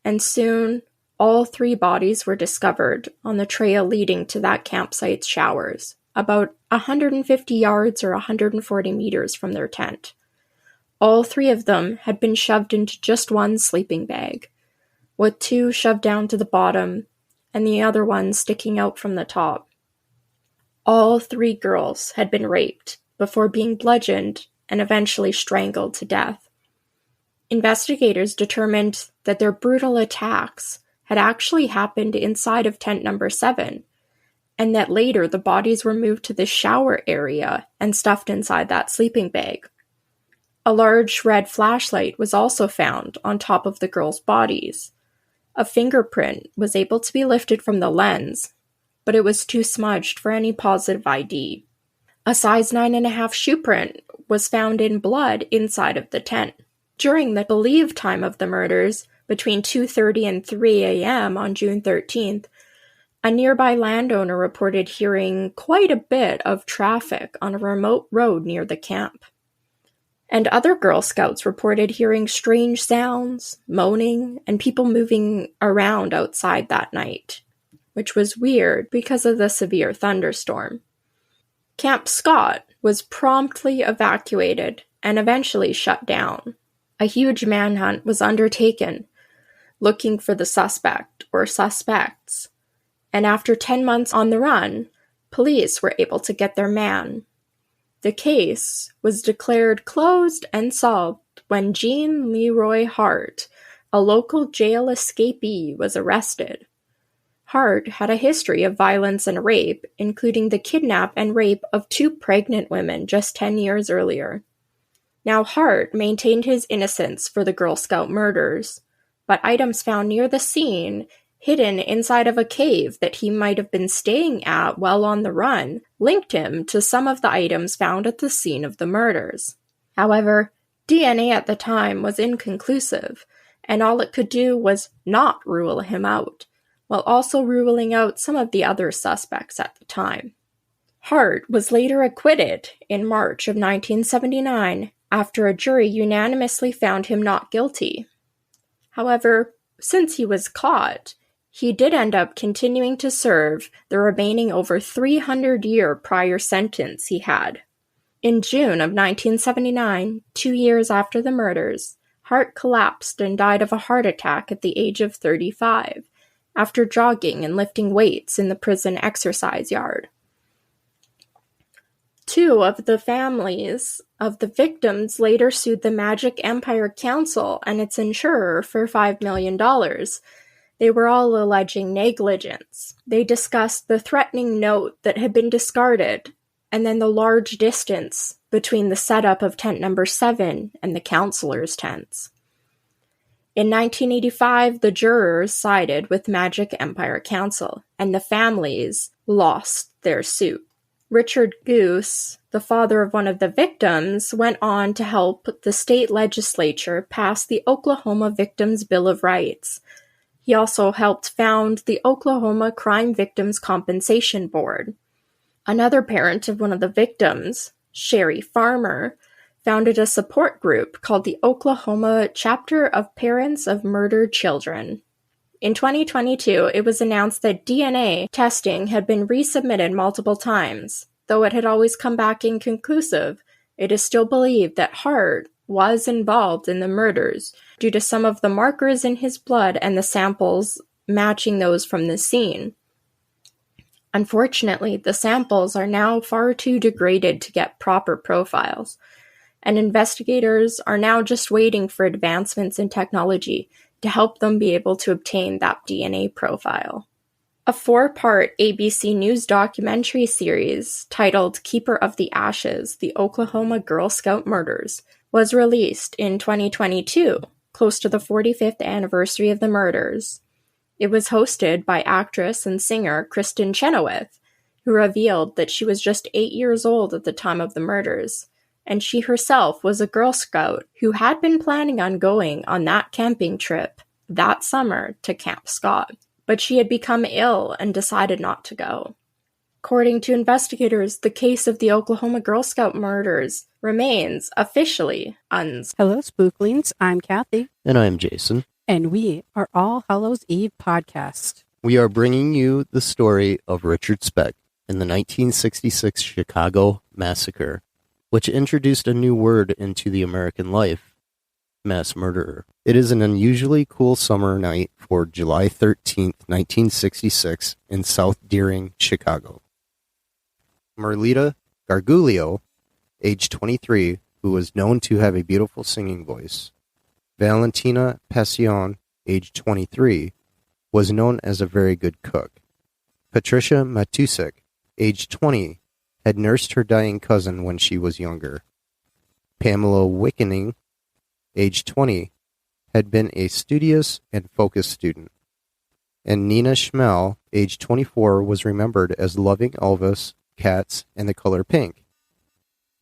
and soon all 3 bodies were discovered on the trail leading to that campsite's showers, about 150 yards or 140 meters from their tent. All 3 of them had been shoved into just one sleeping bag, with 2 shoved down to the bottom and the other one sticking out from the top. All 3 girls had been raped before being bludgeoned and eventually strangled to death. Investigators determined that their brutal attacks had actually happened inside of tent number 7, and that later the bodies were moved to the shower area and stuffed inside that sleeping bag. A large red flashlight was also found on top of the girls' bodies. A fingerprint was able to be lifted from the lens, but it was too smudged for any positive ID. A size 9.5 shoe print was found in blood inside of the tent. During the believed time of the murders, between 2:30 and 3 a.m. on June 13th, a nearby landowner reported hearing quite a bit of traffic on a remote road near the camp. And other Girl Scouts reported hearing strange sounds, moaning, and people moving around outside that night, which was weird because of the severe thunderstorm. Camp Scott was promptly evacuated and eventually shut down. A huge manhunt was undertaken, looking for the suspect or suspects, and after 10 months on the run, police were able to get their man. The case was declared closed and solved when Jean Leroy Hart, a local jail escapee, was arrested. Hart had a history of violence and rape, including the kidnap and rape of 2 pregnant women just 10 years earlier. Now Hart maintained his innocence for the Girl Scout murders, but items found near the scene, hidden inside of a cave that he might have been staying at while on the run, linked him to some of the items found at the scene of the murders. However, DNA at the time was inconclusive, and all it could do was not rule him out, while also ruling out some of the other suspects at the time. Hart was later acquitted in March of 1979 after a jury unanimously found him not guilty. However, since he was caught, he did end up continuing to serve the remaining over 300-year prior sentence he had. In June of 1979, 2 years after the murders, Hart collapsed and died of a heart attack at the age of 35, after jogging and lifting weights in the prison exercise yard. 2 of the families of the victims later sued the Magic Empire Council and its insurer for $5 million. They were all alleging negligence. They discussed the threatening note that had been discarded, and then the large distance between the setup of tent number 7 and the counselors' tents. In 1985, the jurors sided with Magic Empire Council, and the families lost their suit. Richard Goose, the father of one of the victims, went on to help the state legislature pass the Oklahoma Victims' Bill of Rights. He also helped found the Oklahoma Crime Victims Compensation Board. Another parent of one of the victims, Sherry Farmer, founded a support group called the Oklahoma Chapter of Parents of Murdered Children. In 2022, it was announced that DNA testing had been resubmitted multiple times. Though it had always come back inconclusive, it is still believed that Hart was involved in the murders due to some of the markers in his blood and the samples matching those from the scene. Unfortunately, the samples are now far too degraded to get proper profiles, and investigators are now just waiting for advancements in technology to help them be able to obtain that DNA profile. A 4-part ABC News documentary series titled Keeper of the Ashes: The Oklahoma Girl Scout Murders was released in 2022, close to the 45th anniversary of the murders. It was hosted by actress and singer Kristen Chenoweth, who revealed that she was just 8 years old at the time of the murders, and she herself was a Girl Scout who had been planning on going on that camping trip that summer to Camp Scott, but she had become ill and decided not to go. According to investigators, the case of the Oklahoma Girl Scout murders remains officially unsolved. Hello, Spooklings. I'm Kathy. And I'm Jason. And we are All Hallows Eve podcast. We are bringing you the story of Richard Speck in the 1966 Chicago Massacre, which introduced a new word into the American life: mass murderer. It is an unusually cool summer night for July 13th, 1966 in South Deering, Chicago. Merlita Gargulio, age 23, who was known to have a beautiful singing voice. Valentina Passion, age 23, was known as a very good cook. Patricia Matusek, age 20, had nursed her dying cousin when she was younger. Pamela Wickening, age 20, had been a studious and focused student. And Nina Schmel, age 24, was remembered as loving Elvis, Cats, and the color pink.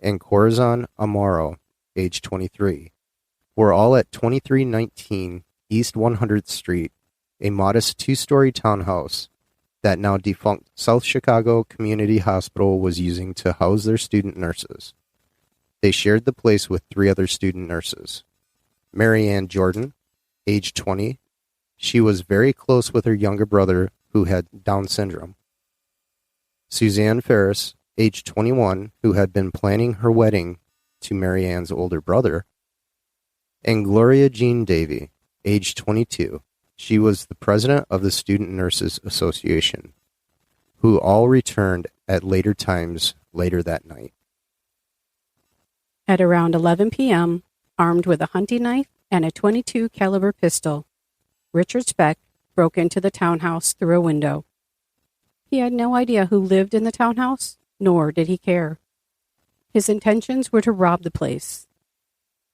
And Corazon Amaro, age 23, were all at 2319 East 100th Street, a modest 2-story townhouse that now defunct South Chicago Community Hospital was using to house their student nurses. They shared the place with 3 other student nurses. Mary Ann Jordan, age 20, she was very close with her younger brother who had Down syndrome. Suzanne Ferris, age 21, who had been planning her wedding to Mary Ann's older brother. And Gloria Jean Davy, age 22. She was the president of the Student Nurses Association, who all returned at later times later that night. At around 11 p.m., armed with a hunting knife and a .22 caliber pistol, Richard Speck broke into the townhouse through a window. He had no idea who lived in the townhouse, nor did he care. His intentions were to rob the place.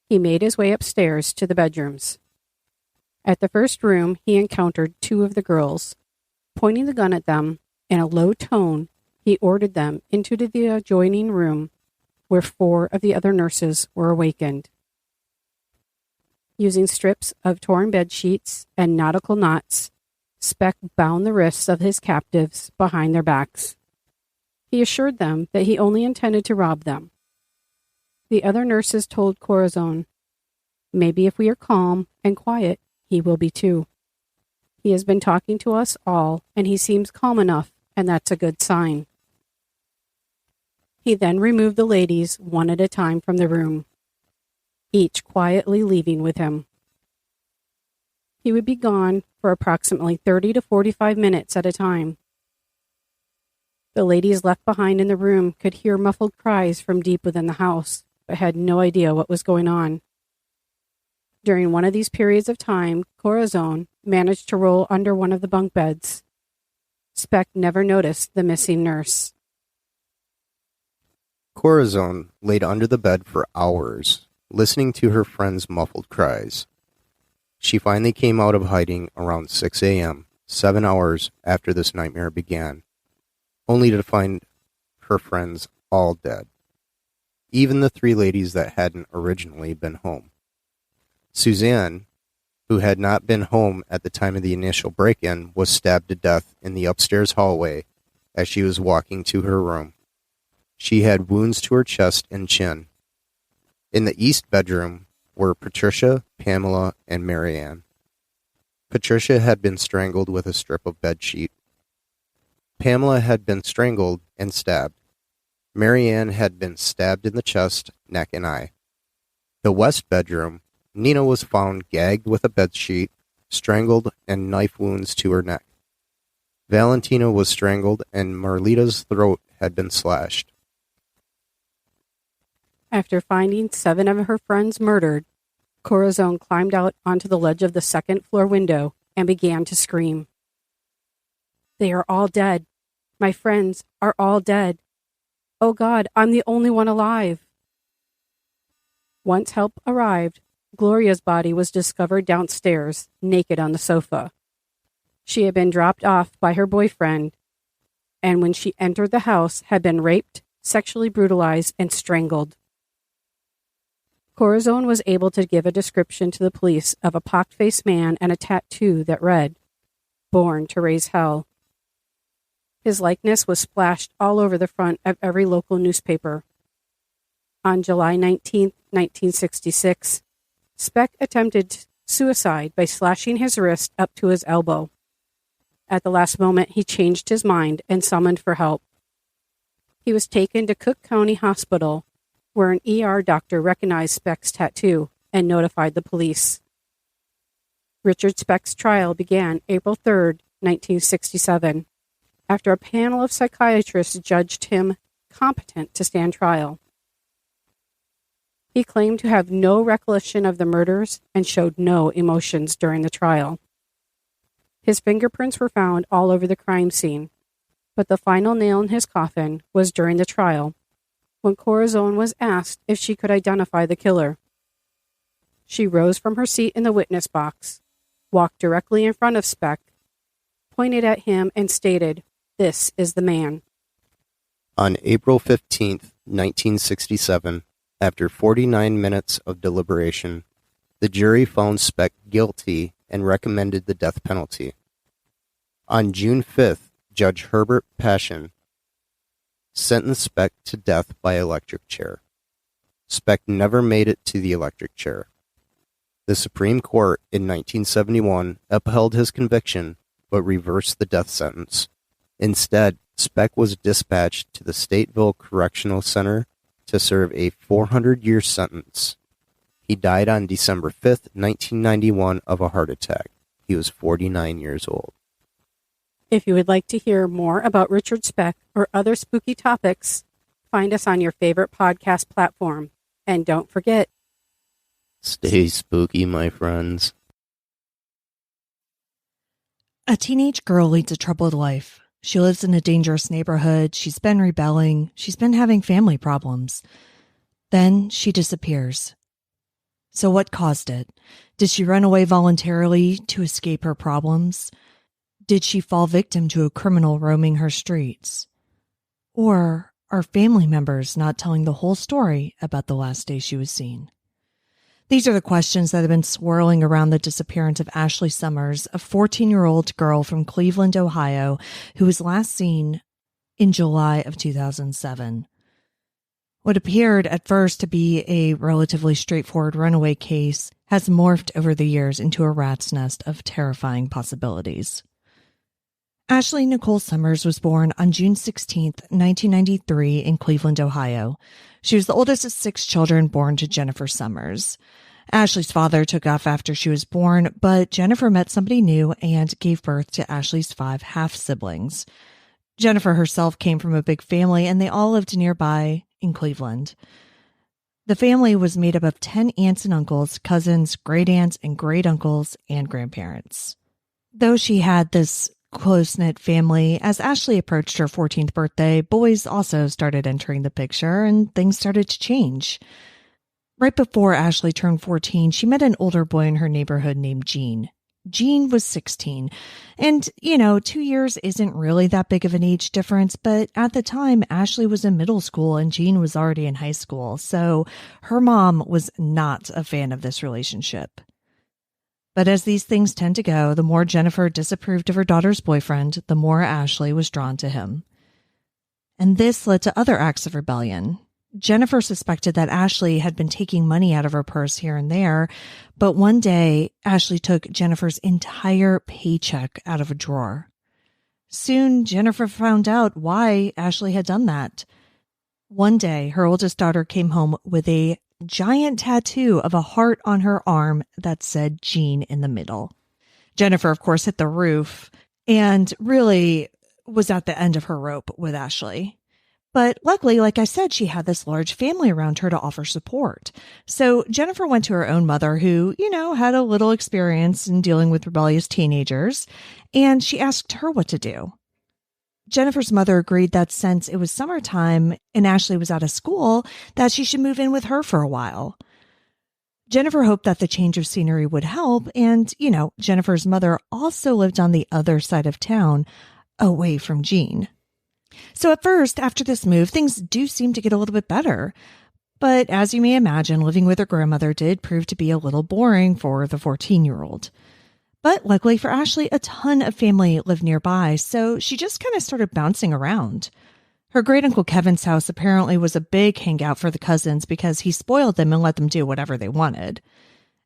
He made his way upstairs to the bedrooms. At the first room, he encountered 2 of the girls. Pointing the gun at them, in a low tone, he ordered them into the adjoining room where 4 of the other nurses were awakened. Using strips of torn bed sheets and nautical knots, Speck bound the wrists of his captives behind their backs. He assured them that he only intended to rob them. The other nurses told Corazon, "Maybe if we are calm and quiet, he will be too. He has been talking to us all, and he seems calm enough, and that's a good sign." He then removed the ladies one at a time from the room, each quietly leaving with him. He would be gone for approximately 30 to 45 minutes at a time. The ladies left behind in the room could hear muffled cries from deep within the house, but had no idea what was going on. During one of these periods of time, Corazon managed to roll under one of the bunk beds. Speck never noticed the missing nurse. Corazon laid under the bed for hours, listening to her friend's muffled cries. She finally came out of hiding around 6 a.m., 7 hours after this nightmare began, only to find her friends all dead, even the 3 ladies that hadn't originally been home. Suzanne, who had not been home at the time of the initial break-in, was stabbed to death in the upstairs hallway as she was walking to her room. She had wounds to her chest and chin. In the east bedroom were Patricia, Pamela, and Marianne. Patricia had been strangled with a strip of bedsheet. Pamela had been strangled and stabbed. Marianne had been stabbed in the chest, neck, and eye. The west bedroom, Nina was found gagged with a bedsheet, strangled, and knife wounds to her neck. Valentina was strangled, and Marlita's throat had been slashed. After finding 7 of her friends murdered, Corazon climbed out onto the ledge of the second-floor window and began to scream. "They are all dead. My friends are all dead. Oh God, I'm the only one alive." Once help arrived, Gloria's body was discovered downstairs, naked on the sofa. She had been dropped off by her boyfriend, and when she entered the house, had been raped, sexually brutalized, and strangled. Corazon was able to give a description to the police of a pock-faced man and a tattoo that read, "Born to Raise Hell." His likeness was splashed all over the front of every local newspaper. On July 19, 1966, Speck attempted suicide by slashing his wrist up to his elbow. At the last moment, he changed his mind and summoned for help. He was taken to Cook County Hospital, where an ER doctor recognized Speck's tattoo and notified the police. Richard Speck's trial began April 3, 1967, after a panel of psychiatrists judged him competent to stand trial. He claimed to have no recollection of the murders and showed no emotions during the trial. His fingerprints were found all over the crime scene, but the final nail in his coffin was during the trial, when Corazon was asked if she could identify the killer. She rose from her seat in the witness box, walked directly in front of Speck, pointed at him, and stated, "This is the man." On April 15, 1967, after 49 minutes of deliberation, the jury found Speck guilty and recommended the death penalty. On June 5th, Judge Herbert Passion sentenced Speck to death by electric chair. Speck never made it to the electric chair. The Supreme Court in 1971 upheld his conviction but reversed the death sentence. Instead, Speck was dispatched to the Stateville Correctional Center to serve a 400-year sentence. He died on December 5th, 1991 of a heart attack. He was 49 years old. If you would like to hear more about Richard Speck or other spooky topics, find us on your favorite podcast platform. And don't forget, stay spooky, my friends. A teenage girl leads a troubled life. She lives in a dangerous neighborhood. She's been rebelling. She's been having family problems. Then she disappears. So what caused it? Did she run away voluntarily to escape her problems? Did she fall victim to a criminal roaming her streets? Or are family members not telling the whole story about the last day she was seen? These are the questions that have been swirling around the disappearance of Ashley Summers, a 14-year-old girl from Cleveland, Ohio, who was last seen in July of 2007. What appeared at first to be a relatively straightforward runaway case has morphed over the years into a rat's nest of terrifying possibilities. Ashley Nicole Summers was born on June 16, 1993 in Cleveland, Ohio. She was the oldest of 6 children born to Jennifer Summers. Ashley's father took off after she was born, but Jennifer met somebody new and gave birth to Ashley's 5 half-siblings. Jennifer herself came from a big family, and they all lived nearby in Cleveland. The family was made up of 10 aunts and uncles, cousins, great-aunts, and great-uncles, and grandparents. Though she had this close-knit family, as Ashley approached her 14th birthday, boys also started entering the picture, and things started to change. Right before Ashley turned 14, she met an older boy in her neighborhood named Gene. Gene was 16, and, 2 years isn't really that big of an age difference, but at the time, Ashley was in middle school and Gene was already in high school, so her mom was not a fan of this relationship. But as these things tend to go, the more Jennifer disapproved of her daughter's boyfriend, the more Ashley was drawn to him. And this led to other acts of rebellion. Jennifer suspected that Ashley had been taking money out of her purse here and there, but one day, Ashley took Jennifer's entire paycheck out of a drawer. Soon, Jennifer found out why Ashley had done that. One day, her oldest daughter came home with a giant tattoo of a heart on her arm that said Jean in the middle. Jennifer, of course, hit the roof and really was at the end of her rope with Ashley. But luckily, like I said, she had this large family around her to offer support. So Jennifer went to her own mother who, had a little experience in dealing with rebellious teenagers, and she asked her what to do. Jennifer's mother agreed that since it was summertime and Ashley was out of school, that she should move in with her for a while. Jennifer hoped that the change of scenery would help, and, Jennifer's mother also lived on the other side of town, away from Jean. So at first, after this move, things do seem to get a little bit better. But as you may imagine, living with her grandmother did prove to be a little boring for the 14-year-old. But luckily for Ashley, a ton of family lived nearby, so she just kind of started bouncing around. Her great-uncle Kevin's house apparently was a big hangout for the cousins because he spoiled them and let them do whatever they wanted.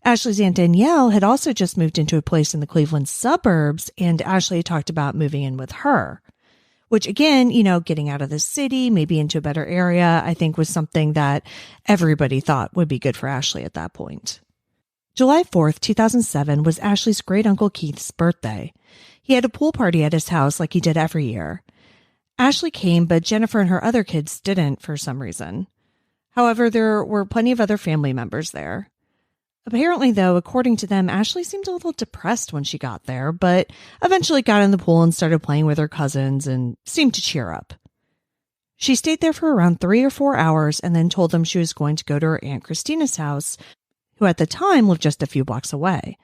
Ashley's Aunt Danielle had also just moved into a place in the Cleveland suburbs, and Ashley talked about moving in with her. Which again, getting out of the city, maybe into a better area, I think was something that everybody thought would be good for Ashley at that point. July 4th, 2007 was Ashley's great-uncle Keith's birthday. He had a pool party at his house like he did every year. Ashley came, but Jennifer and her other kids didn't for some reason. However, there were plenty of other family members there. Apparently, though, according to them, Ashley seemed a little depressed when she got there, but eventually got in the pool and started playing with her cousins and seemed to cheer up. She stayed there for around 3 or 4 hours and then told them she was going to go to her Aunt Christina's house, who at the time lived just a few blocks away.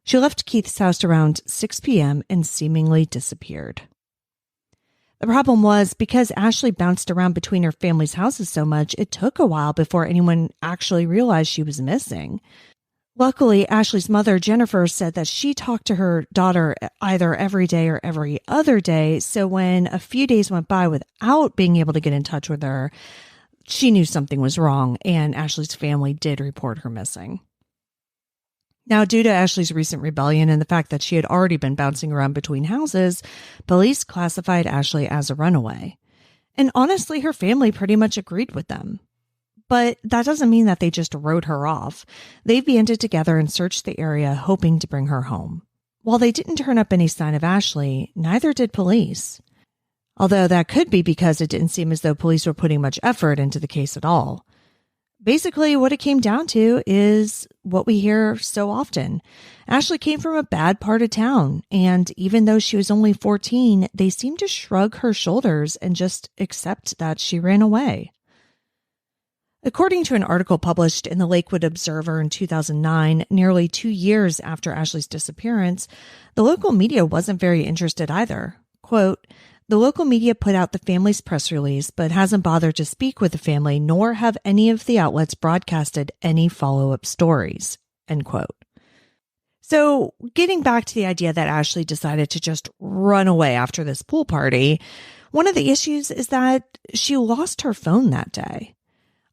She left Keith's house around 6 p.m. and seemingly disappeared. The problem was, because Ashley bounced around between her family's houses so much, it took a while before anyone actually realized she was missing. Luckily, Ashley's mother, Jennifer, said that she talked to her daughter either every day or every other day, so when a few days went by without being able to get in touch with her, she knew something was wrong, and Ashley's family did report her missing. Now, due to Ashley's recent rebellion and the fact that she had already been bouncing around between houses, police classified Ashley as a runaway. And honestly, her family pretty much agreed with them. But that doesn't mean that they just wrote her off. They banded together and searched the area, hoping to bring her home. While they didn't turn up any sign of Ashley, neither did police. Although that could be because it didn't seem as though police were putting much effort into the case at all. Basically, what it came down to is what we hear so often. Ashley came from a bad part of town, and even though she was only 14, they seemed to shrug her shoulders and just accept that she ran away. According to an article published in the Lakewood Observer in 2009, nearly 2 years after Ashley's disappearance, the local media wasn't very interested either. Quote, "The local media put out the family's press release, but hasn't bothered to speak with the family, nor have any of the outlets broadcasted any follow-up stories." End quote. So getting back to the idea that Ashley decided to just run away after this pool party, one of the issues is that she lost her phone that day.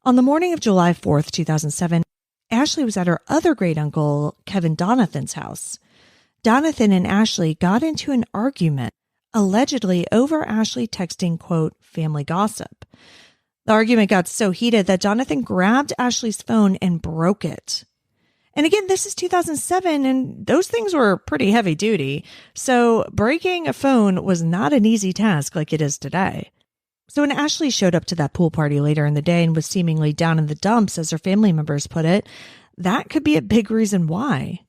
On the morning of July 4th, 2007, Ashley was at her other great-uncle, Kevin Donathan's house. Donathan and Ashley got into an argument, allegedly over Ashley texting, quote, family gossip. The argument got so heated that Donathan grabbed Ashley's phone and broke it. And again, this is 2007, and those things were pretty heavy duty. So breaking a phone was not an easy task like it is today. So when Ashley showed up to that pool party later in the day and was seemingly down in the dumps, as her family members put it, that could be a big reason why.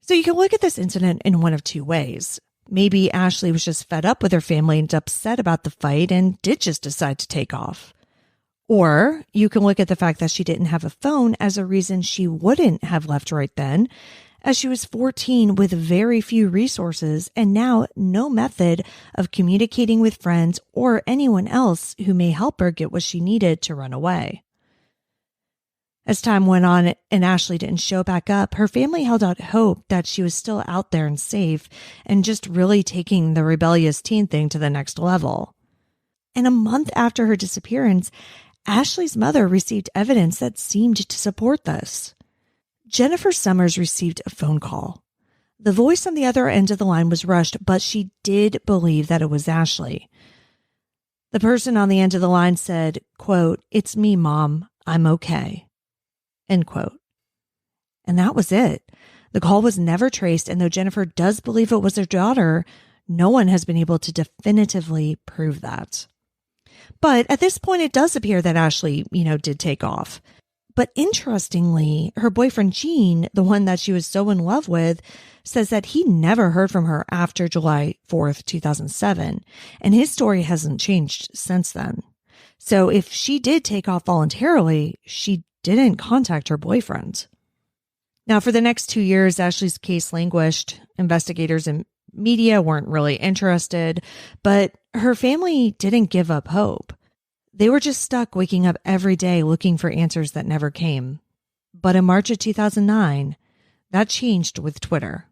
So you can look at this incident in one of two ways. Maybe Ashley was just fed up with her family and upset about the fight and did just decide to take off. Or you can look at the fact that she didn't have a phone as a reason she wouldn't have left right then, as she was 14 with very few resources and now no method of communicating with friends or anyone else who may help her get what she needed to run away. As time went on and Ashley didn't show back up, her family held out hope that she was still out there and safe and just really taking the rebellious teen thing to the next level. And a month after her disappearance, Ashley's mother received evidence that seemed to support this. Jennifer Summers received a phone call. The voice on the other end of the line was rushed, but she did believe that it was Ashley. The person on the end of the line said, quote, "It's me, Mom. I'm okay." End quote. And that was it. The call was never traced, and though Jennifer does believe it was her daughter, no one has been able to definitively prove that. But at this point, it does appear that Ashley, did take off. But interestingly, her boyfriend Gene, the one that she was so in love with, says that he never heard from her after July 4th, 2007, and his story hasn't changed since then. So if she did take off voluntarily, she didn't contact her boyfriend. Now, for the next 2 years, Ashley's case languished. Investigators and media weren't really interested, but her family didn't give up hope. They were just stuck waking up every day looking for answers that never came. But in March of 2009, that changed with Twitter.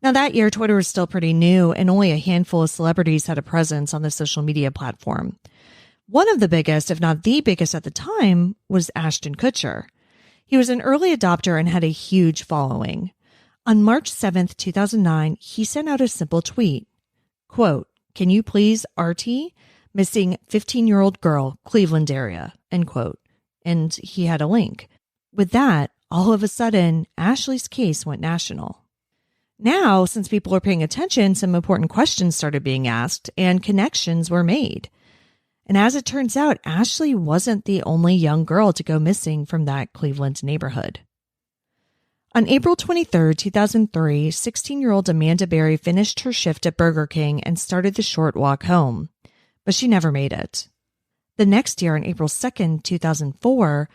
Now, that year, Twitter was still pretty new, and only a handful of celebrities had a presence on the social media platform. One of the biggest, if not the biggest at the time, was Ashton Kutcher. He was an early adopter and had a huge following. On March 7th, 2009, he sent out a simple tweet. Quote, "Can you please RT? Missing 15-year-old girl, Cleveland area." End quote. And he had a link. With that, all of a sudden, Ashley's case went national. Now, since people are paying attention, some important questions started being asked and connections were made. And as it turns out, Ashley wasn't the only young girl to go missing from that Cleveland neighborhood. On April 23, 2003, 16-year-old Amanda Berry finished her shift at Burger King and started the short walk home, but she never made it. The next year, on April 2, 2004,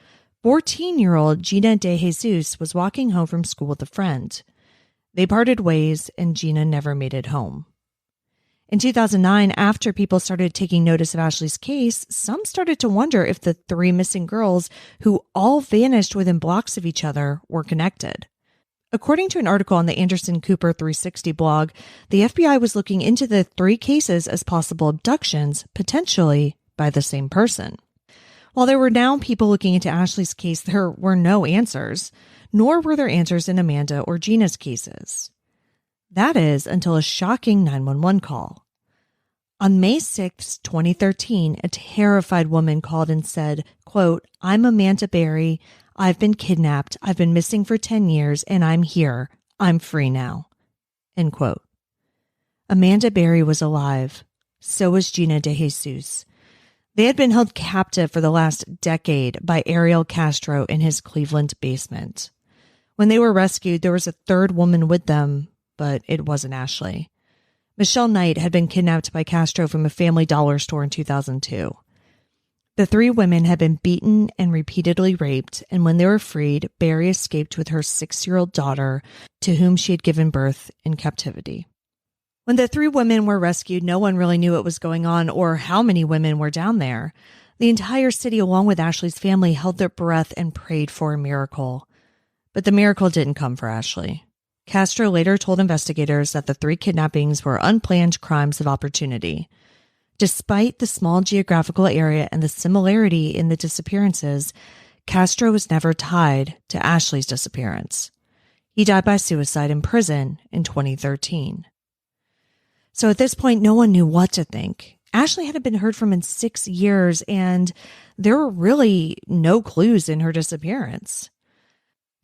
14-year-old Gina De Jesus was walking home from school with a friend. They parted ways, and Gina never made it home. In 2009, after people started taking notice of Ashley's case, some started to wonder if the three missing girls, who all vanished within blocks of each other, were connected. According to an article on the Anderson Cooper 360 blog, the FBI was looking into the three cases as possible abductions, potentially by the same person. While there were now people looking into Ashley's case, there were no answers, nor were there answers in Amanda or Gina's cases. That is, until a shocking 911 call. On May 6, 2013, a terrified woman called and said, quote, "I'm Amanda Berry. I've been kidnapped. I've been missing for 10 years, and I'm here. I'm free now." End quote. Amanda Berry was alive. So was Gina De Jesus. They had been held captive for the last decade by Ariel Castro in his Cleveland basement. When they were rescued, there was a third woman with them, but it wasn't Ashley. Michelle Knight had been kidnapped by Castro from a family dollar store in 2002. The three women had been beaten and repeatedly raped, and when they were freed, Berry escaped with her 6-year-old daughter, to whom she had given birth in captivity. When the three women were rescued, no one really knew what was going on or how many women were down there. The entire city, along with Ashley's family, held their breath and prayed for a miracle. But the miracle didn't come for Ashley. Castro later told investigators that the three kidnappings were unplanned crimes of opportunity. Despite the small geographical area and the similarity in the disappearances, Castro was never tied to Ashley's disappearance. He died by suicide in prison in 2013. So at this point, no one knew what to think. Ashley hadn't been heard from in 6 years, and there were really no clues in her disappearance.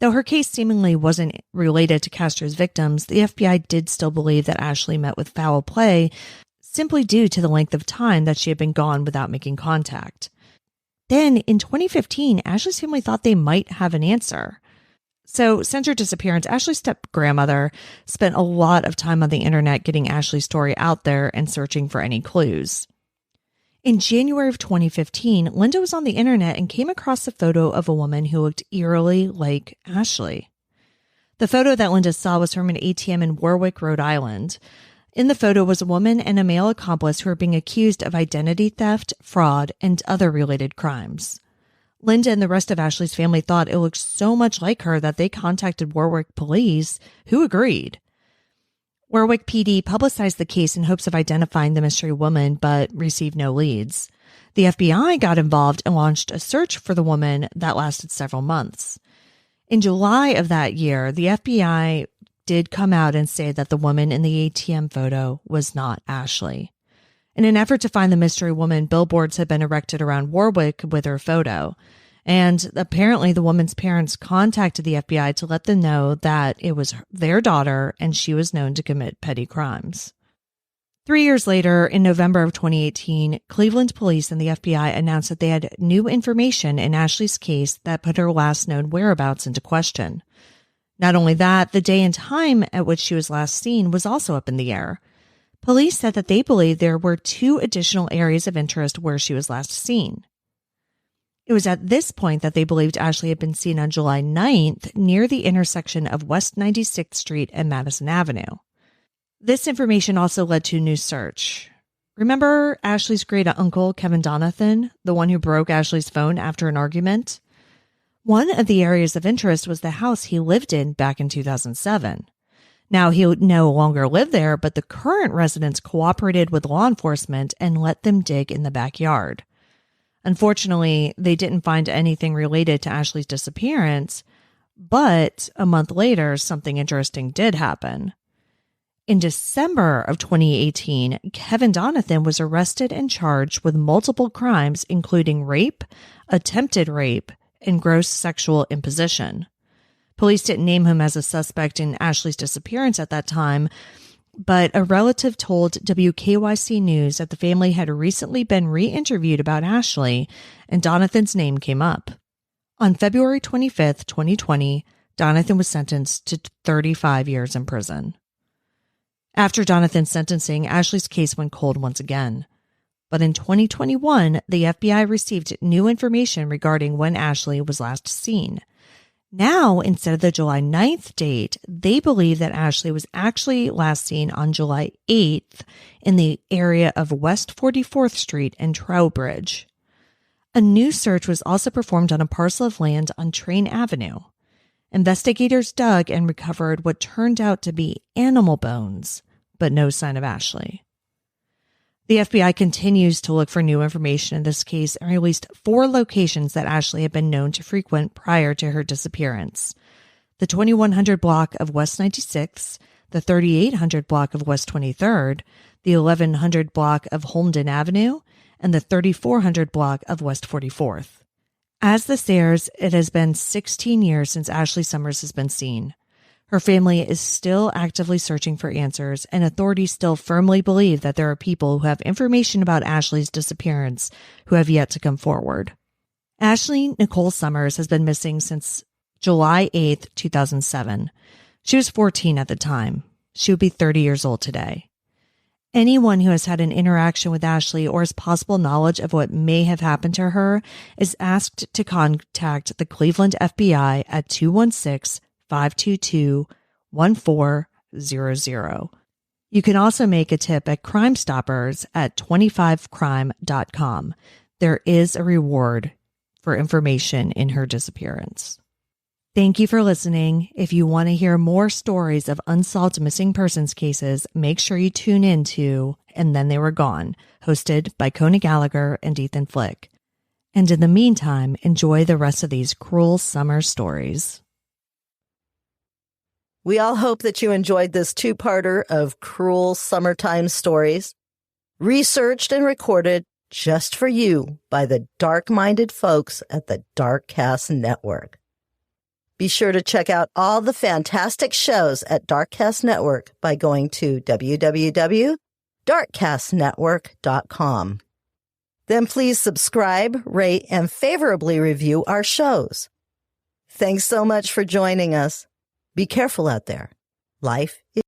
Though her case seemingly wasn't related to Castro's victims, the FBI did still believe that Ashley met with foul play, simply due to the length of time that she had been gone without making contact. Then, in 2015, Ashley's family thought they might have an answer. So, since her disappearance, Ashley's step-grandmother spent a lot of time on the internet getting Ashley's story out there and searching for any clues. In January of 2015, Linda was on the internet and came across a photo of a woman who looked eerily like Ashley. The photo that Linda saw was from an ATM in Warwick, Rhode Island. In the photo was a woman and a male accomplice who were being accused of identity theft, fraud, and other related crimes. Linda and the rest of Ashley's family thought it looked so much like her that they contacted Warwick police, who agreed. Warwick PD publicized the case in hopes of identifying the mystery woman, but received no leads. The FBI got involved and launched a search for the woman that lasted several months. In July of that year, the FBI did come out and say that the woman in the ATM photo was not Ashley. In an effort to find the mystery woman, billboards had been erected around Warwick with her photo. And apparently the woman's parents contacted the FBI to let them know that it was their daughter and she was known to commit petty crimes. 3 years later, in November of 2018, Cleveland police and the FBI announced that they had new information in Ashley's case that put her last known whereabouts into question. Not only that, the day and time at which she was last seen was also up in the air. Police said that they believed there were 2 additional areas of interest where she was last seen. It was at this point that they believed Ashley had been seen on July 9th near the intersection of West 96th Street and Madison Avenue. This information also led to a new search. Remember Ashley's great-uncle, Kevin Donathan, the one who broke Ashley's phone after an argument? One of the areas of interest was the house he lived in back in 2007. Now, he would no longer live there, but the current residents cooperated with law enforcement and let them dig in the backyard. Unfortunately, they didn't find anything related to Ashley's disappearance, but a month later, something interesting did happen. In December of 2018, Kevin Donathan was arrested and charged with multiple crimes, including rape, attempted rape, and gross sexual imposition. Police didn't name him as a suspect in Ashley's disappearance at that time, but a relative told WKYC News that the family had recently been re-interviewed about Ashley, and Donathan's name came up. On February 25th, 2020, Donathan was sentenced to 35 years in prison. After Donathan's sentencing, Ashley's case went cold once again. But in 2021, the FBI received new information regarding when Ashley was last seen. Now, instead of the July 9th date, they believe that Ashley was actually last seen on July 8th in the area of West 44th Street and Trowbridge. A new search was also performed on a parcel of land on Train Avenue. Investigators dug and recovered what turned out to be animal bones, but no sign of Ashley. The FBI continues to look for new information in this case and released 4 locations that Ashley had been known to frequent prior to her disappearance: the 2100 block of West 96th, the 3800 block of West 23rd, the 1100 block of Holmden Avenue, and the 3400 block of West 44th. As this airs, it has been 16 years since Ashley Summers has been seen. Her family is still actively searching for answers, and authorities still firmly believe that there are people who have information about Ashley's disappearance who have yet to come forward. Ashley Nicole Summers has been missing since July 8th, 2007. She was 14 at the time. She would be 30 years old today. Anyone who has had an interaction with Ashley or has possible knowledge of what may have happened to her is asked to contact the Cleveland FBI at 216-522-1400. You can also make a tip at Crime Stoppers at 25crime.com. There is a reward for information in her disappearance. Thank you for listening. If you want to hear more stories of unsolved missing persons cases, make sure you tune in to And Then They Were Gone, hosted by Coney Gallagher and Ethan Flick. And in the meantime, enjoy the rest of these cruel summer stories. We all hope that you enjoyed this 2-parter of cruel summertime stories, researched and recorded just for you by the dark-minded folks at the Darkcast Network. Be sure to check out all the fantastic shows at Darkcast Network by going to www.darkcastnetwork.com. Then please subscribe, rate, and favorably review our shows. Thanks so much for joining us. Be careful out there. Life is